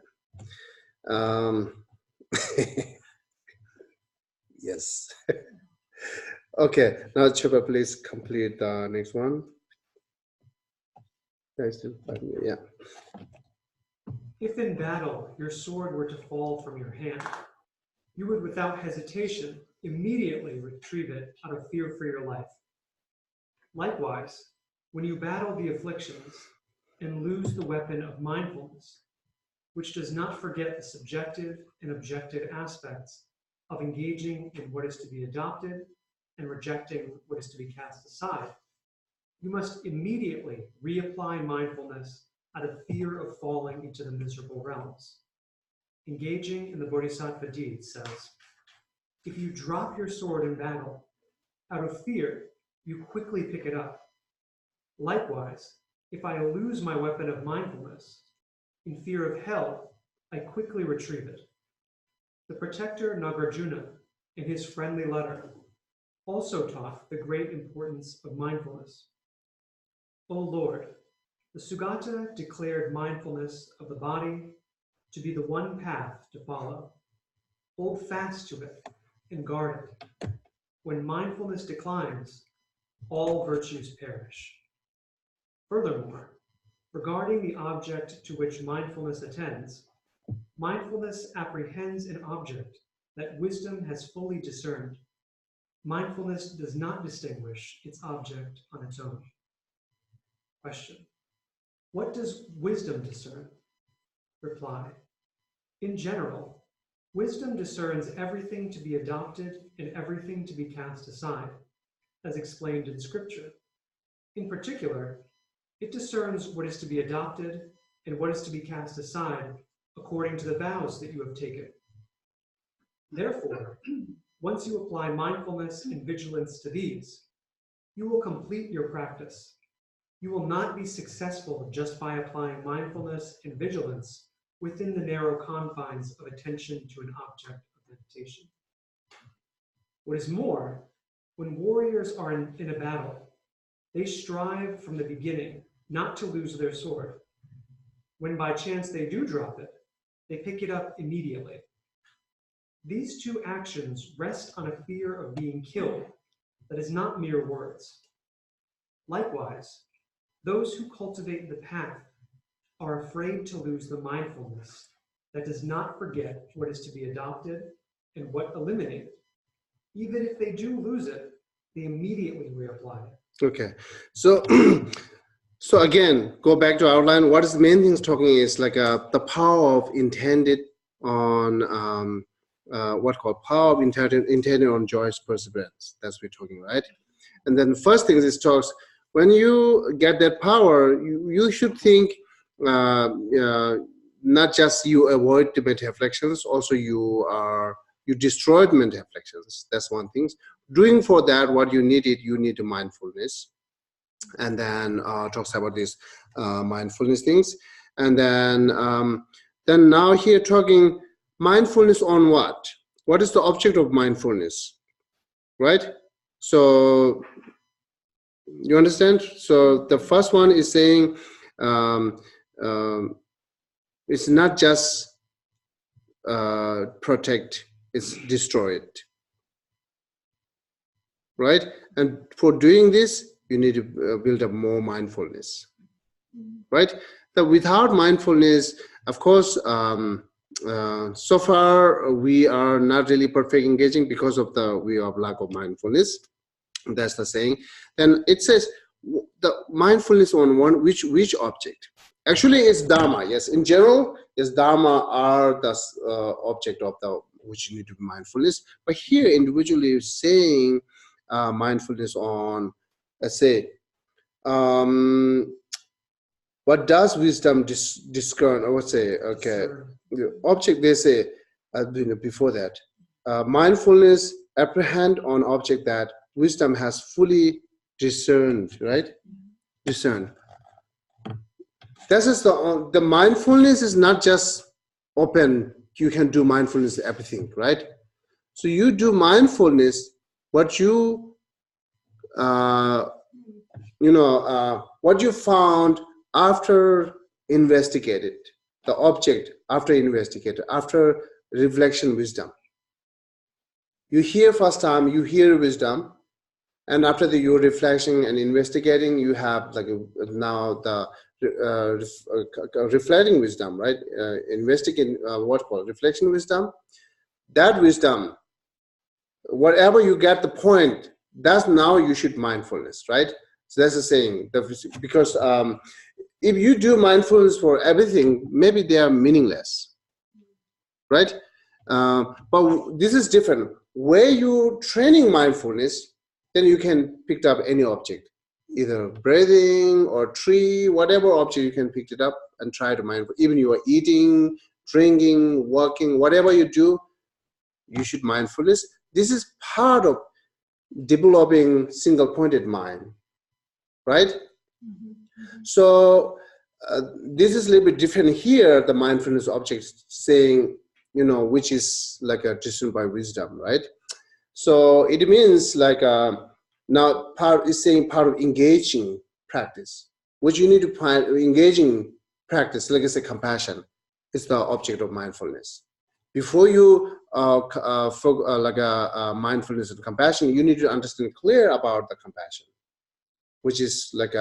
Yes. Okay, now Chiba, please complete the next one. Yeah. If in battle your sword were to fall from your hand, you would without hesitation immediately retrieve it out of fear for your life. Likewise, when you battle the afflictions and lose the weapon of mindfulness, which does not forget the subjective and objective aspects of engaging in what is to be adopted and rejecting what is to be cast aside, you must immediately reapply mindfulness out of fear of falling into the miserable realms. Engaging in the Bodhisattva deed says, if you drop your sword in battle, out of fear, you quickly pick it up. Likewise, if I lose my weapon of mindfulness, in fear of hell, I quickly retrieve it. The protector Nagarjuna, in his friendly letter, also taught the great importance of mindfulness. O Lord, the Sugata declared mindfulness of the body to be the one path to follow. Hold fast to it and guard it. When mindfulness declines, all virtues perish. Furthermore, regarding the object to which mindfulness attends, mindfulness apprehends an object that wisdom has fully discerned. Mindfulness does not distinguish its object on its own. Question: what does wisdom discern? Reply: in general, wisdom discerns everything to be adopted and everything to be cast aside, as explained in Scripture. In particular, it discerns what is to be adopted and what is to be cast aside according to the vows that you have taken. Therefore, once you apply mindfulness and vigilance to these, you will complete your practice. You will not be successful just by applying mindfulness and vigilance within the narrow confines of attention to an object of meditation. What is more, when warriors are in a battle, they strive from the beginning not to lose their sword. When by chance they do drop it, they pick it up immediately. These two actions rest on a fear of being killed that is not mere words. Likewise, those who cultivate the path are afraid to lose the mindfulness that does not forget what is to be adopted and what eliminated. Even if they do lose it, they immediately reapply it. Okay, so so again, go back to outline. What is the main things talking is like the power of intended on what called power of intended on joyous perseverance. That's what we're talking, right? And then first thing is talks, when you get that power, you should think not just you avoid the mental afflictions, also you destroyed mental afflictions. That's one thing. Doing for that what you need mindfulness. And then talks about these mindfulness things. And then now here talking mindfulness on what? What is the object of mindfulness? Right? So you understand? So the first one is saying it's not just protect, it's destroy it. Right? And for doing this, you need to build up more mindfulness. Right? So without mindfulness, of course, so far we are not really perfect engaging because of we have lack of mindfulness. That's the saying. Then it says the mindfulness on which object. Actually, it's Dharma. Yes, in general, is Dharma are the object of the which you need to be mindfulness. But here, individually saying mindfulness on, let's say, what does wisdom discern? I would say, okay, the object. They say before that, mindfulness apprehend on object that wisdom has fully discerned. Right, discerned. This is the mindfulness is not just open. You can do mindfulness everything, right? So you do mindfulness. What you what you found after investigated the object after investigated after reflection wisdom. You hear first time you hear wisdom, and after your reflection and investigating, you have like now the reflecting wisdom, right? Investigating what called reflection wisdom. That wisdom, whatever you get the point, that's now you should mindfulness, right? So that's the saying. Because if you do mindfulness for everything, maybe they are meaningless, right? But this is different. Where you training mindfulness, then you can pick up any object, either breathing or tree, whatever object you can pick it up and try to mindful. Even you are eating, drinking, walking, whatever you do, you should mindfulness. This is part of developing single-pointed mind, right? So this is a little bit different here. The mindfulness object saying, which is like a discerned by wisdom, right? So it means like now part is saying part of engaging practice, which you need to find engaging practice, like I say, compassion is the object of mindfulness. Before you mindfulness and compassion, you need to understand clear about the compassion, which is like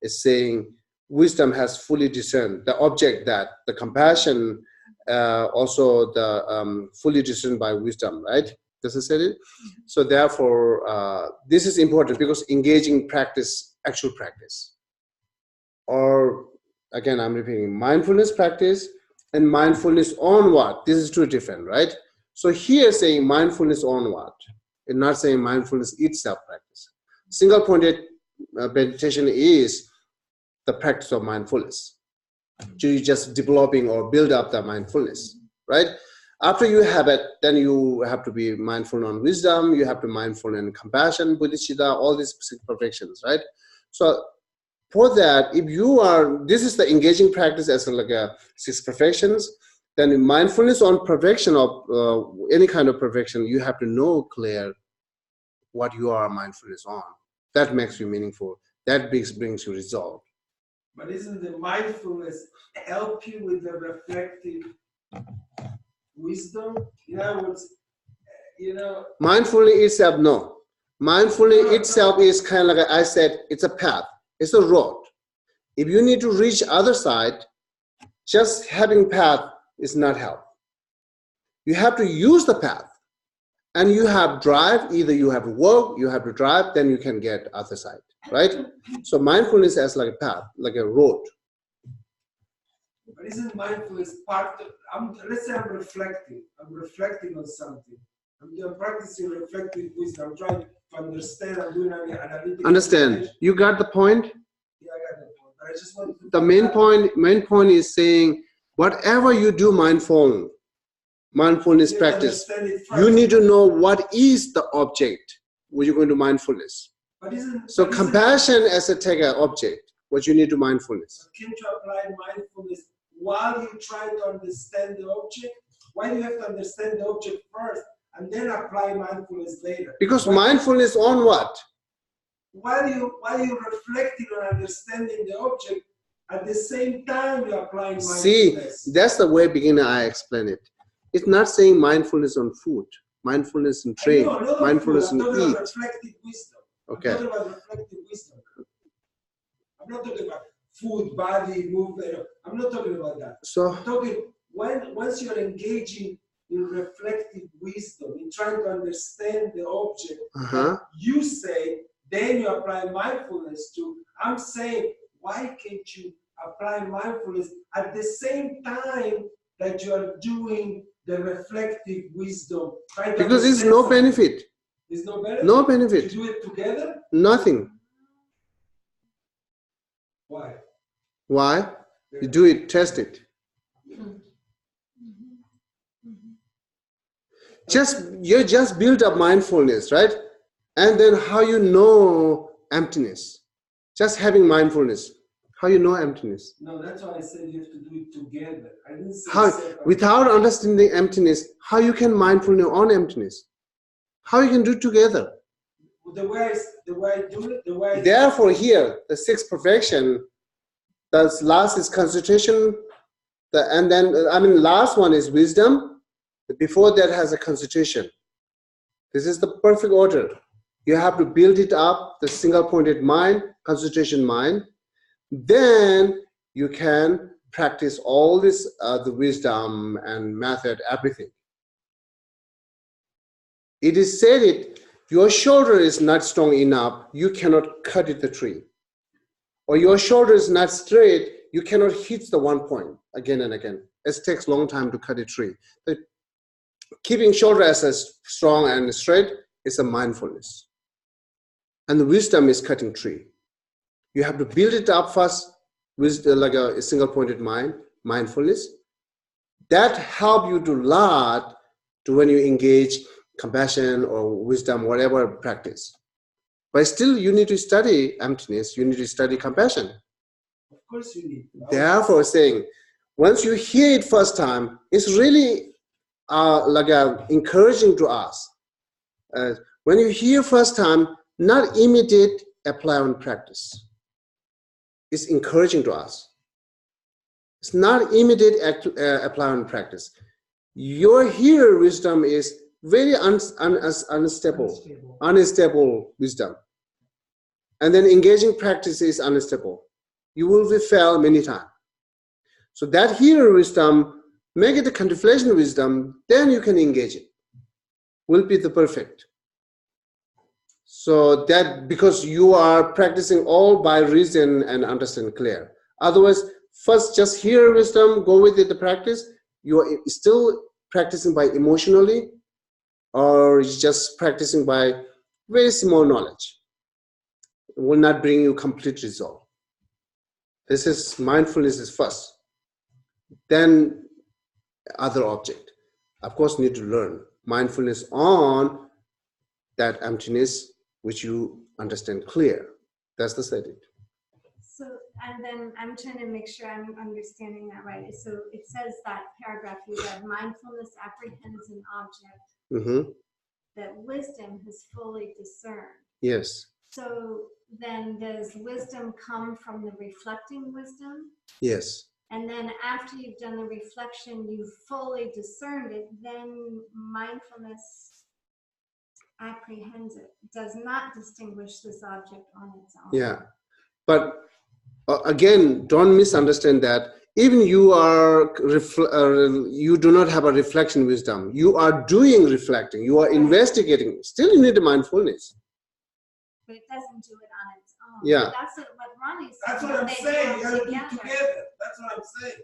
is saying wisdom has fully discerned the object that the compassion also the fully discerned by wisdom, right? Does it say it? So therefore, this is important because engaging practice, actual practice, or again, I'm repeating mindfulness practice and mindfulness on what? This is two different, right? So here saying mindfulness on what? And not saying mindfulness itself practice. Single pointed meditation is the practice of mindfulness. So you just developing or build up the mindfulness, right? After you have it, then you have to be mindful on wisdom, you have to be mindful in compassion, bodhicitta, all these perfections, right? So for that, if you are, this is the engaging practice as like a 6 perfections, then mindfulness on perfection of any kind of perfection, you have to know clear what you are mindfulness on. That makes you meaningful. That brings you resolve. But isn't the mindfulness help you with the reflective wisdom? In other words, mindfulness itself, no. Mindfulness itself is kind of like I said, it's a path, it's a road. If you need to reach other side, just having path is not help. You have to use the path, and you have drive. Either you have to walk, you have to drive, then you can get other side, right? So mindfulness as like a path, like a road. But isn't mindfulness part of, let's say I'm reflecting on something. I'm practicing reflective wisdom. I'm trying to understand, I'm doing analytical. Understand. You got the point? Yeah, I got the point. But I just want to the main point is saying whatever you do mindfulness practice, you need to know what is the object when you're going to mindfulness. So compassion as a take an object, what you need to mindfulness. Can't you apply mindfulness while you try to understand the object? Why do you have to understand the object first and then apply mindfulness later? Because mindfulness on what? While you're reflecting on understanding the object, at the same time you're applying mindfulness. See, that's the way beginner I explain it. It's not saying mindfulness on food, mindfulness in train, mindfulness in eat. About reflective wisdom. Okay. I'm talking about reflective wisdom. I'm not talking about food, body, movement. I'm not talking about that. So I'm talking once you're engaging in reflective wisdom, in trying to understand the object, you say, then you apply mindfulness to. I'm saying, why can't you applying mindfulness at the same time that you are doing the reflective wisdom. Because it's no benefit. There's no benefit? No benefit. You do it together? Nothing. Why? Why? You do it, test it. You just build up mindfulness, right? And then how you know emptiness? Just having mindfulness. How you know emptiness? No, that's why I said you have to do it together. I didn't say how, without understanding emptiness, how you can mindfulness on emptiness? How you can do it together? The way I do it, the way. Therefore, here the sixth perfection. The last is concentration. Last one is wisdom. Before that has a concentration. This is the perfect order. You have to build it up, the single-pointed mind, concentration mind. Then you can practice all this, the wisdom and method, everything. It is said your shoulder is not strong enough, you cannot cut it the tree. Or your shoulder is not straight, you cannot hit the one point again and again. It takes a long time to cut a tree. But keeping shoulder as strong and straight is a mindfulness. And the wisdom is cutting tree. You have to build it up first with like a single pointed mind, mindfulness. That help you to lot to when you engage compassion or wisdom, whatever practice. But still you need to study emptiness, you need to study compassion. Of course you need. Therefore saying, once you hear it first time, it's really encouraging to us. When you hear first time, not immediate apply on practice. It's encouraging to us. It's not immediate apply on practice. Your hearer wisdom is very unstable wisdom. And then engaging practice is unstable. You will be fail many times. So that hearer wisdom, make it a contemplation wisdom, then you can engage it. Will be the perfect. So that because you are practicing all by reason and understand clear. Otherwise, first just hear wisdom, go with it, the practice. You are still practicing by emotionally, or just practicing by very small knowledge. It will not bring you complete result. This is mindfulness is first. Then other object. Of course, need to learn mindfulness on that emptiness which you understand clear. That's the setting. So, and then I'm trying to make sure I'm understanding that right. So it says that paragraph you read, mindfulness apprehends an object that wisdom has fully discerned. Yes. So then does wisdom come from the reflecting wisdom? Yes. And then after you've done the reflection, you've fully discerned it, then mindfulness apprehends it, does not distinguish this object on its own. Yeah. But again, don't misunderstand that. Even you are, you do not have a reflection wisdom. You are doing reflecting. You are investigating. Still you need a mindfulness. But it doesn't do it on its own. Yeah. That's what Ronnie's saying. That's what I'm saying. You gotta do it together. That's what I'm saying.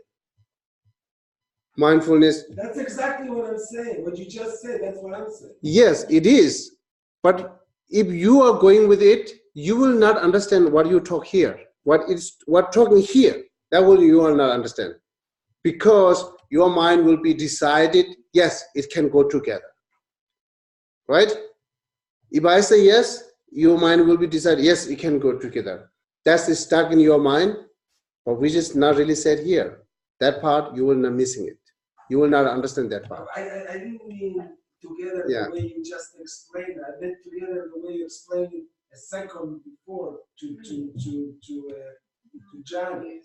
Mindfulness. That's exactly what I'm saying. What you just said, that's what I'm saying. Yes, it is. But if you are going with it, you will not understand what you talk here. What talking here, that will you will not understand. Because your mind will be decided, yes, it can go together. Right? If I say yes, your mind will be decided, yes, it can go together. That's stuck in your mind, but which is not really said here. That part, you will not missing it. You will not understand that part. I didn't mean together Yeah. the way you just explained it. I meant together the way you explained it a second before to Johnny.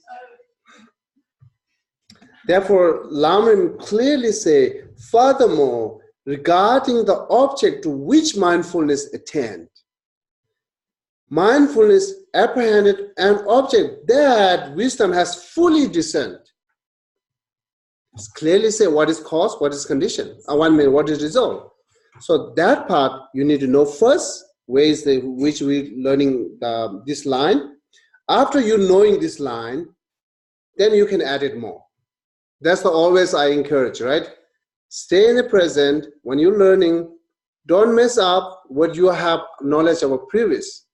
Therefore, Lamrim clearly say, furthermore, regarding the object to which mindfulness attend, mindfulness apprehended an object that wisdom has fully discerned. It's clearly say what is cause, what is condition, what is result. So that part you need to know first, where is which we learning this line. After you knowing this line, then you can add it more. That's the always I encourage, right? Stay in the present. When you're learning, don't mess up what you have knowledge about previous.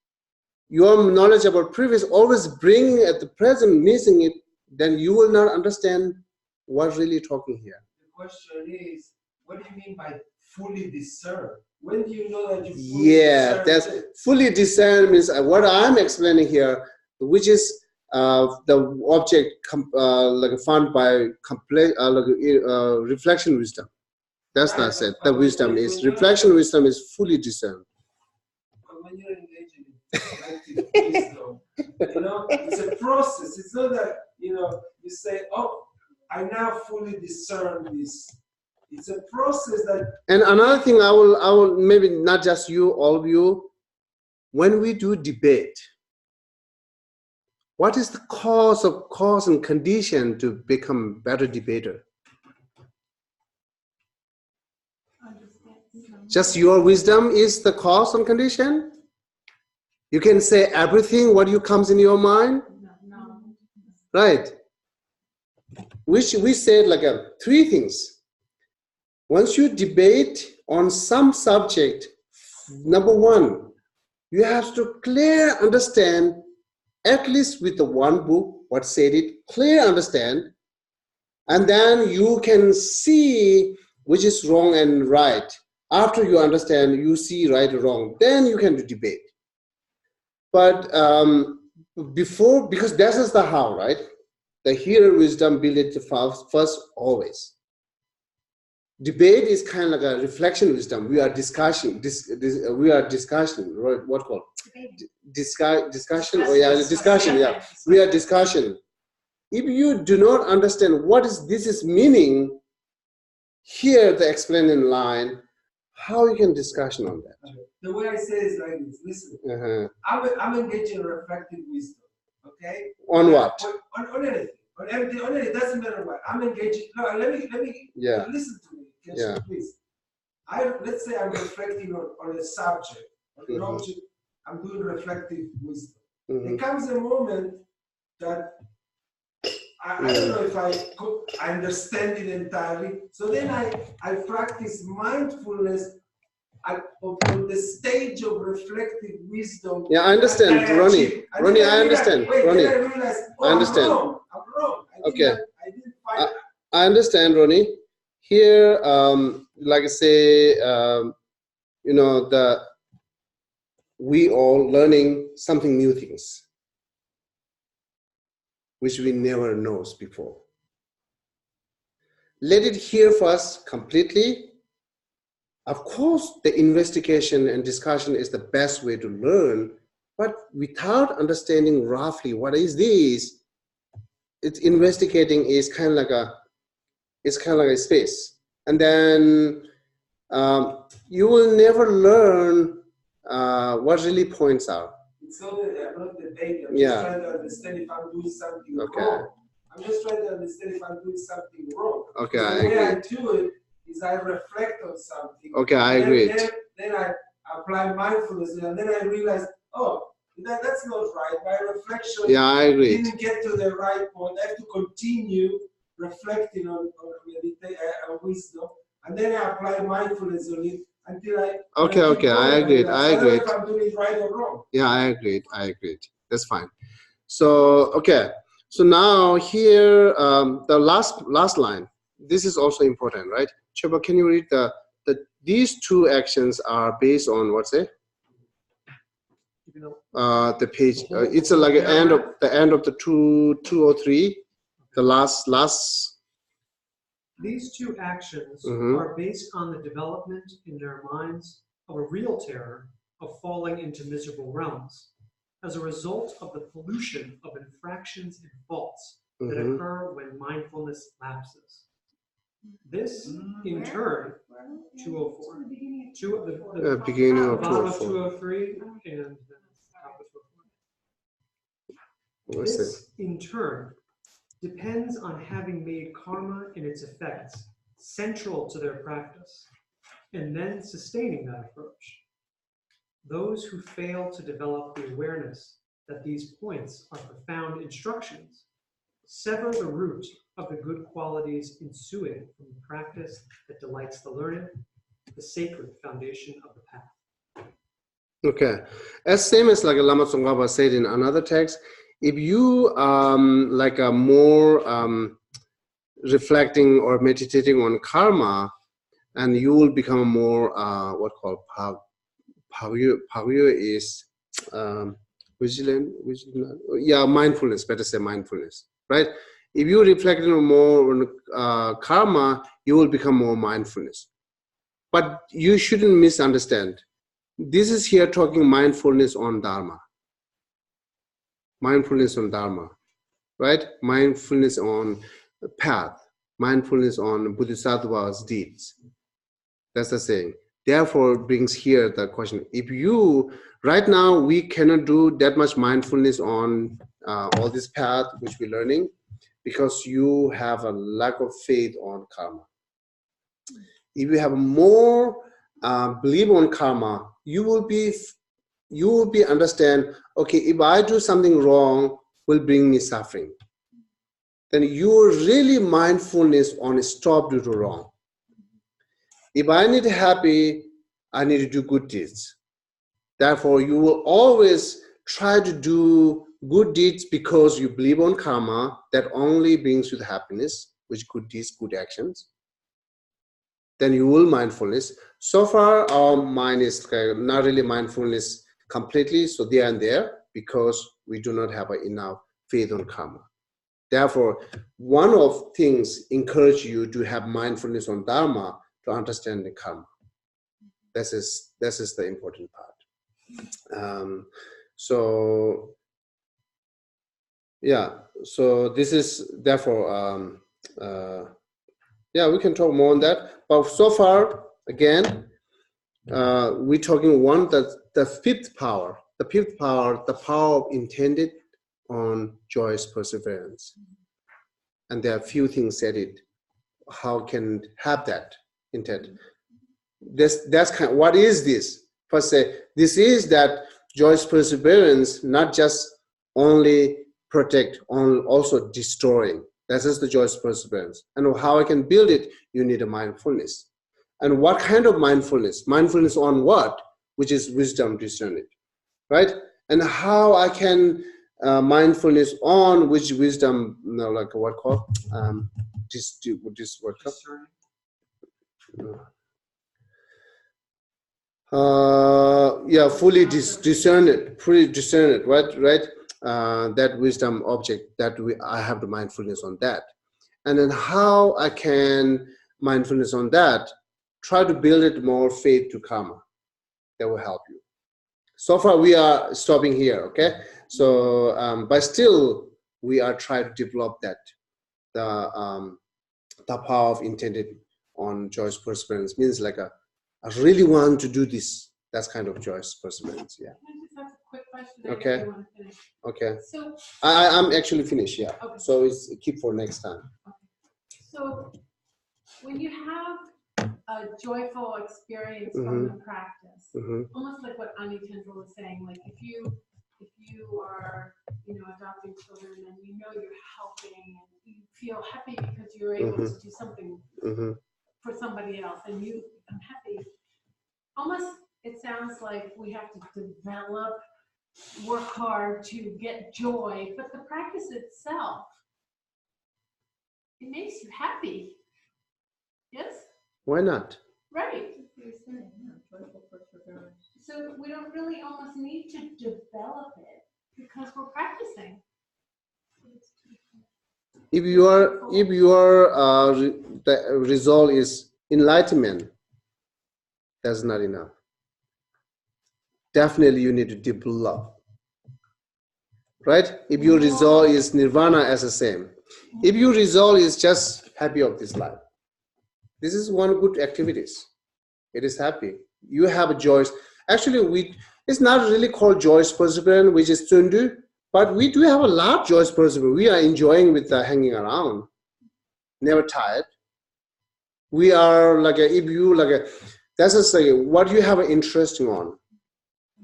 Your knowledge about previous always bring at the present, missing it, then you will not understand what's really talking here. The question is, what do you mean by fully discern? When do you know that you fully Yeah, discern? that's fully discern means what I'm explaining here, which is the object like found by reflection wisdom. That's Right, not said. but The wisdom is reflection wisdom is fully discerned. But when you're engaging in reflective wisdom, you know, it's a process. It's not that, you know, you say, oh, I now fully discern this. It's a process that. And another thing I will maybe not just you, all of you, when we do debate, what is the cause and condition to become better debater? Just your wisdom is the cause and condition? You can say everything what you comes in your mind? No. Right. We said like three things. Once you debate on some subject, number one, you have to clear understand, at least with the one book, what said it, clear understand, and then you can see which is wrong and right. After you understand, you see right or wrong, then you can do debate. But before, because that is the how, right? The hearer wisdom build it first always. Debate is kind of like a reflection wisdom. We are discussing. We are discussing. What called? Discussion. Oh yeah, discussion. Yeah, we are discussion. If you do not understand what is this is meaning, here the explaining line, how you can discussion on that? The way I say is like this. Listen, I'm engaging in reflective wisdom. Okay. On what? On anything. On everything. On anything. It doesn't matter what. I'm engaging. No, let me. Yeah. Listen to me. Yes, yeah. Please. Let's say I'm reflecting on a subject, on an object. I'm doing reflective wisdom. There comes a moment that I don't know if I understand it entirely. So then I practice mindfulness on the stage of reflective wisdom. Yeah, I understand, Ronnie. Ronnie, I understand. Ronnie, I realize, I understand. I'm wrong. Okay. I didn't find I understand, Ronnie. Here, like I say, you know, we all learning something new things, which we never knows before. Let it hear first completely. Of course, the investigation and discussion is the best way to learn, but without understanding roughly what is this, it's investigating is kind of like a space, and then you will never learn what really points out. It's not I'm not debating. I'm Yeah. just trying to understand if I'm doing something wrong. I'm just trying to understand if I'm doing something wrong. Okay, so I the way I agree. do it is I reflect on something. Okay, I agree. Then I apply mindfulness, and then I realize, oh, that's not right. My reflection I agree. didn't get to the right point. I have to continue reflecting on wisdom, and then I apply mindfulness on it until I. Okay, I agree. I don't know agree. if I'm doing it right or wrong. Yeah, I agreed. That's fine. So, okay. So now here, the last line. This is also important, right? Cheba, can you read these two actions are based on what's it? The page. It's like the end of the 203. The last. These two actions are based on the development in their minds of a real terror of falling into miserable realms as a result of the pollution of infractions and faults that occur when mindfulness lapses. This, in turn, 204. The beginning of bottom 204. 203 and the top of 204. This, in turn, depends on having made karma and its effects central to their practice, and then sustaining that approach. Those who fail to develop the awareness that these points are profound instructions sever the root of the good qualities ensuing from the practice that delights the learned, the sacred foundation of the path. Okay, as same as like Lama Tsongkhapa said in another text, if you like a more reflecting or meditating on karma, and you will become more what called Pavya is vigilant, yeah, mindfulness, better say mindfulness, right? If you reflect more on karma, you will become more mindfulness. But you shouldn't misunderstand. This is here talking mindfulness on Dharma. Mindfulness on Dharma, right? Mindfulness on path. Mindfulness on Bodhisattva's deeds. That's the saying. Therefore, brings here the question. If you, right now, we cannot do that much mindfulness on all this path which we're learning because you have a lack of faith on karma. If you have more belief on karma, you will be understand, okay, if I do something wrong, will bring me suffering. Then you're really mindfulness on stop due to wrong. If I need to happy, I need to do good deeds. Therefore, you will always try to do good deeds because you believe on karma that only brings you the happiness, which good deeds, good actions. Then you will mindfulness. So far, our mind is not really mindfulness completely, so there and there, because we do not have enough faith on karma. Therefore, one of things encourage you to have mindfulness on Dharma to understand the karma. This is the important part. So this is therefore, yeah, we can talk more on that. But so far, again, we're talking the fifth power, the power of intended on joyous perseverance. And there are few things said it, how can have that intent. That's kind of, what is this? First say, this is that joyous perseverance, not just only protect, also destroying. That is the joyous perseverance. And how I can build it, you need a mindfulness. And what kind of mindfulness? Mindfulness on what? Which is wisdom discernment, right? And how I can mindfulness on which wisdom, like what called? This word fully discern it, right? That wisdom object that I have the mindfulness on that. And then how I can mindfulness on that, try to build it more faith to karma. That will help you. So far we are stopping here, okay? So, but still we are trying to develop that, the power of intended on joyous perseverance. Means like I really want to do this. That's kind of joyous perseverance, yeah. Can I just ask a quick question? Okay. I really want to finish. Okay. So I'm actually finished, yeah. Okay. So it's keep for next time. Okay. So when you have a joyful experience from the practice, almost like what Ani Tendril was saying, like if you are, adopting children and you're helping and you feel happy because you're able to do something for somebody else and you become happy, almost it sounds like we have to develop, work hard to get joy, but the practice itself, it makes you happy. Yes? Why not? Right. So we don't really almost need to develop it because we're practicing. If your the result is enlightenment, that's not enough. Definitely you need to develop. Right? If your result is nirvana as the same. If your result is just happy of this life, this is one good activities. It is happy. You have a joyous. Actually, it's not really called joyous perseverance, which is tundu, but we do have a lot of joyous perseverance. We are enjoying with hanging around, never tired. We are that's a say what you have an interest on,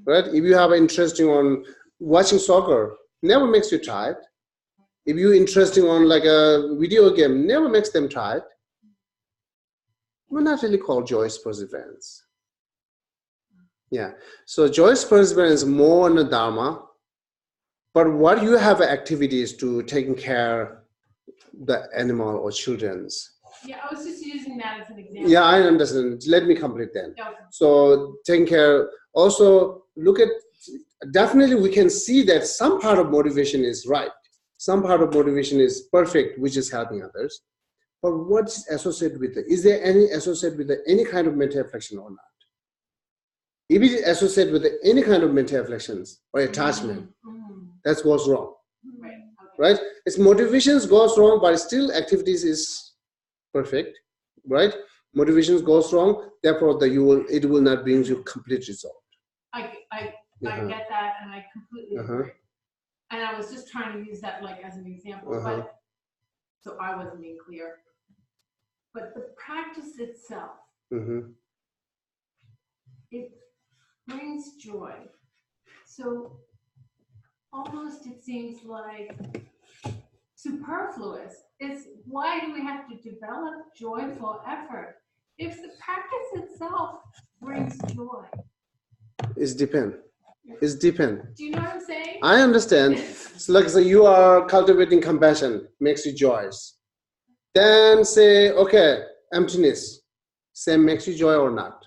right? If you have an interest on watching soccer, never makes you tired. If you're interested on like a video game, never makes them tired. We're not really called joyous perseverance. Yeah. So joyous perseverance is more on the Dharma, but what you have activities to taking care the animal or children's. Yeah, I was just using that as an example. Yeah, I understand. Let me complete then. Okay. So taking care, also look at, definitely we can see that some part of motivation is right. Some part of motivation is perfect, which is helping others. But what's associated with it? Is there any associated with any kind of mental affliction or not? If it is associated with any kind of mental afflictions or attachment, that goes wrong. Right. Okay. Right? Its motivations goes wrong, but still activities is perfect, right? Motivations goes wrong, therefore it will not bring you complete result. I get that, and I completely agree. And I was just trying to use that like as an example, but so I wasn't being clear. But the practice itself, it brings joy. So almost it seems like superfluous. It's why do we have to develop joyful effort if the practice itself brings joy? It's depend. It's depend. Do you know what I'm saying? I understand. So like so you are cultivating compassion, makes you joyous. Then say, okay, emptiness, say makes you joy or not.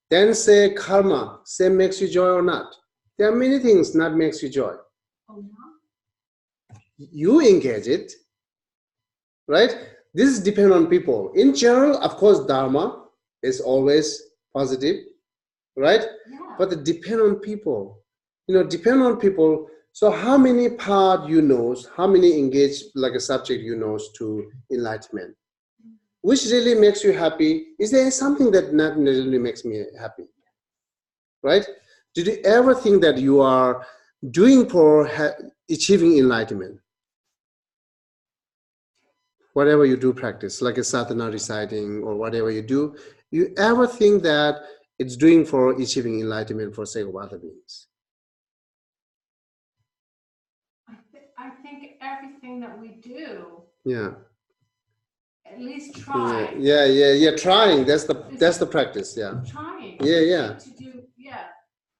Then say karma, say makes you joy or not. There are many things not makes you joy. Oh no. You engage it, right? This is depend on people. In general, of course, Dharma is always positive, right? Yeah. But it depend on people. Depend on people. So how many part you knows, how many engage like a subject you knows to enlightenment? Which really makes you happy? Is there something that not really makes me happy? Right? Did you ever think that you are doing for achieving enlightenment? Whatever you do practice, like a sadhana reciting or whatever you do, you ever think that it's doing for achieving enlightenment for sake of other beings? I think everything that we do, Yeah. at least try. Yeah. Trying. That's the practice. Yeah. Trying. Yeah. To do. Yeah.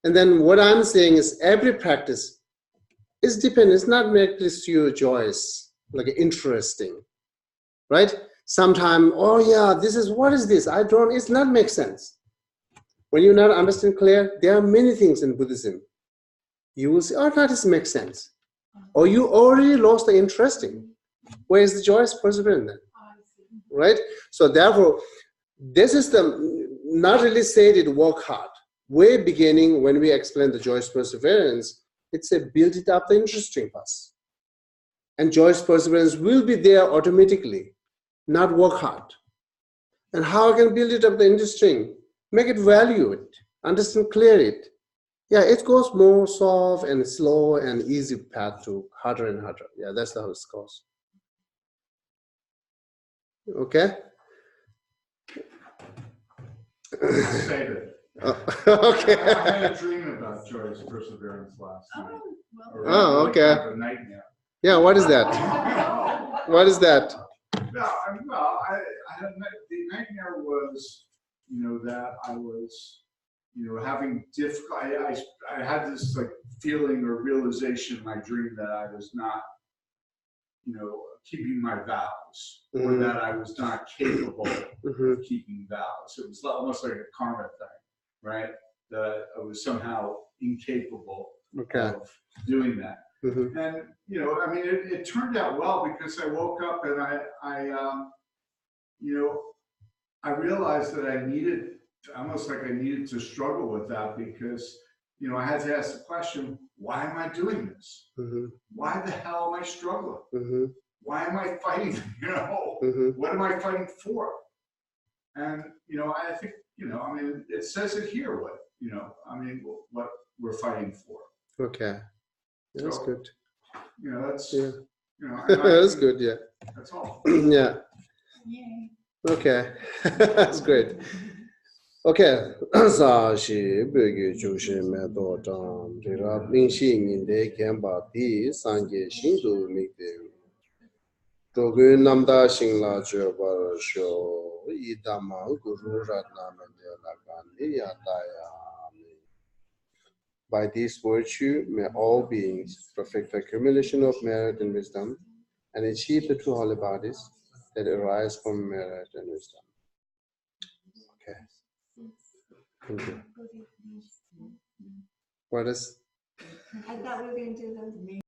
And then what I'm saying is every practice is dependent. It's not makes you joyous, like interesting, right? Sometime, oh yeah, what is this? It's not make sense. When you not understand clear, there are many things in Buddhism. You will say, oh, that doesn't make sense. Or you already lost the interesting. Where is the joyous perseverance then? Right? So therefore, this is not really said it work hard. Way beginning when we explain the joyous perseverance, it's a build it up the interesting path. And joyous perseverance will be there automatically, not work hard. And how I can build it up the interesting? Make it value it, understand, clear it. Yeah, it goes more soft and slow and easy path to harder and harder. Yeah, that's how it goes. Okay? Say that. Okay. I had a dream about joyous perseverance last night. Oh, okay. I had a nightmare. Yeah, what is that? What is that? The nightmare was, that I was, having difficulty. I had this like feeling or realization in my dream that I was not, keeping my vows, or that I was not capable of keeping vows. It was almost like a karma thing, right? That I was somehow incapable of doing that. And it turned out well because I woke up and I realized that I needed to struggle with that because I had to ask the question, why am I doing this? Why the hell am I struggling? Why am I fighting? What am I fighting for? And I think it says it here what we're fighting for. Okay, that's So, good. That's That's good. Yeah. That's all. Yeah. Yay. Okay, that's great. Okay, sa shi bege Geshe me do zhang rira ling xi yin de gen ba di san ge xin du mi de Togun Namda Shingla Jobar Show Idama Guru Ratna Mandela Gandhi Yataya. By this virtue, may all beings perfect the accumulation of merit and wisdom and achieve the true holy bodies that arise from merit and wisdom. Okay. Thank you. What is? I thought we were going to do them.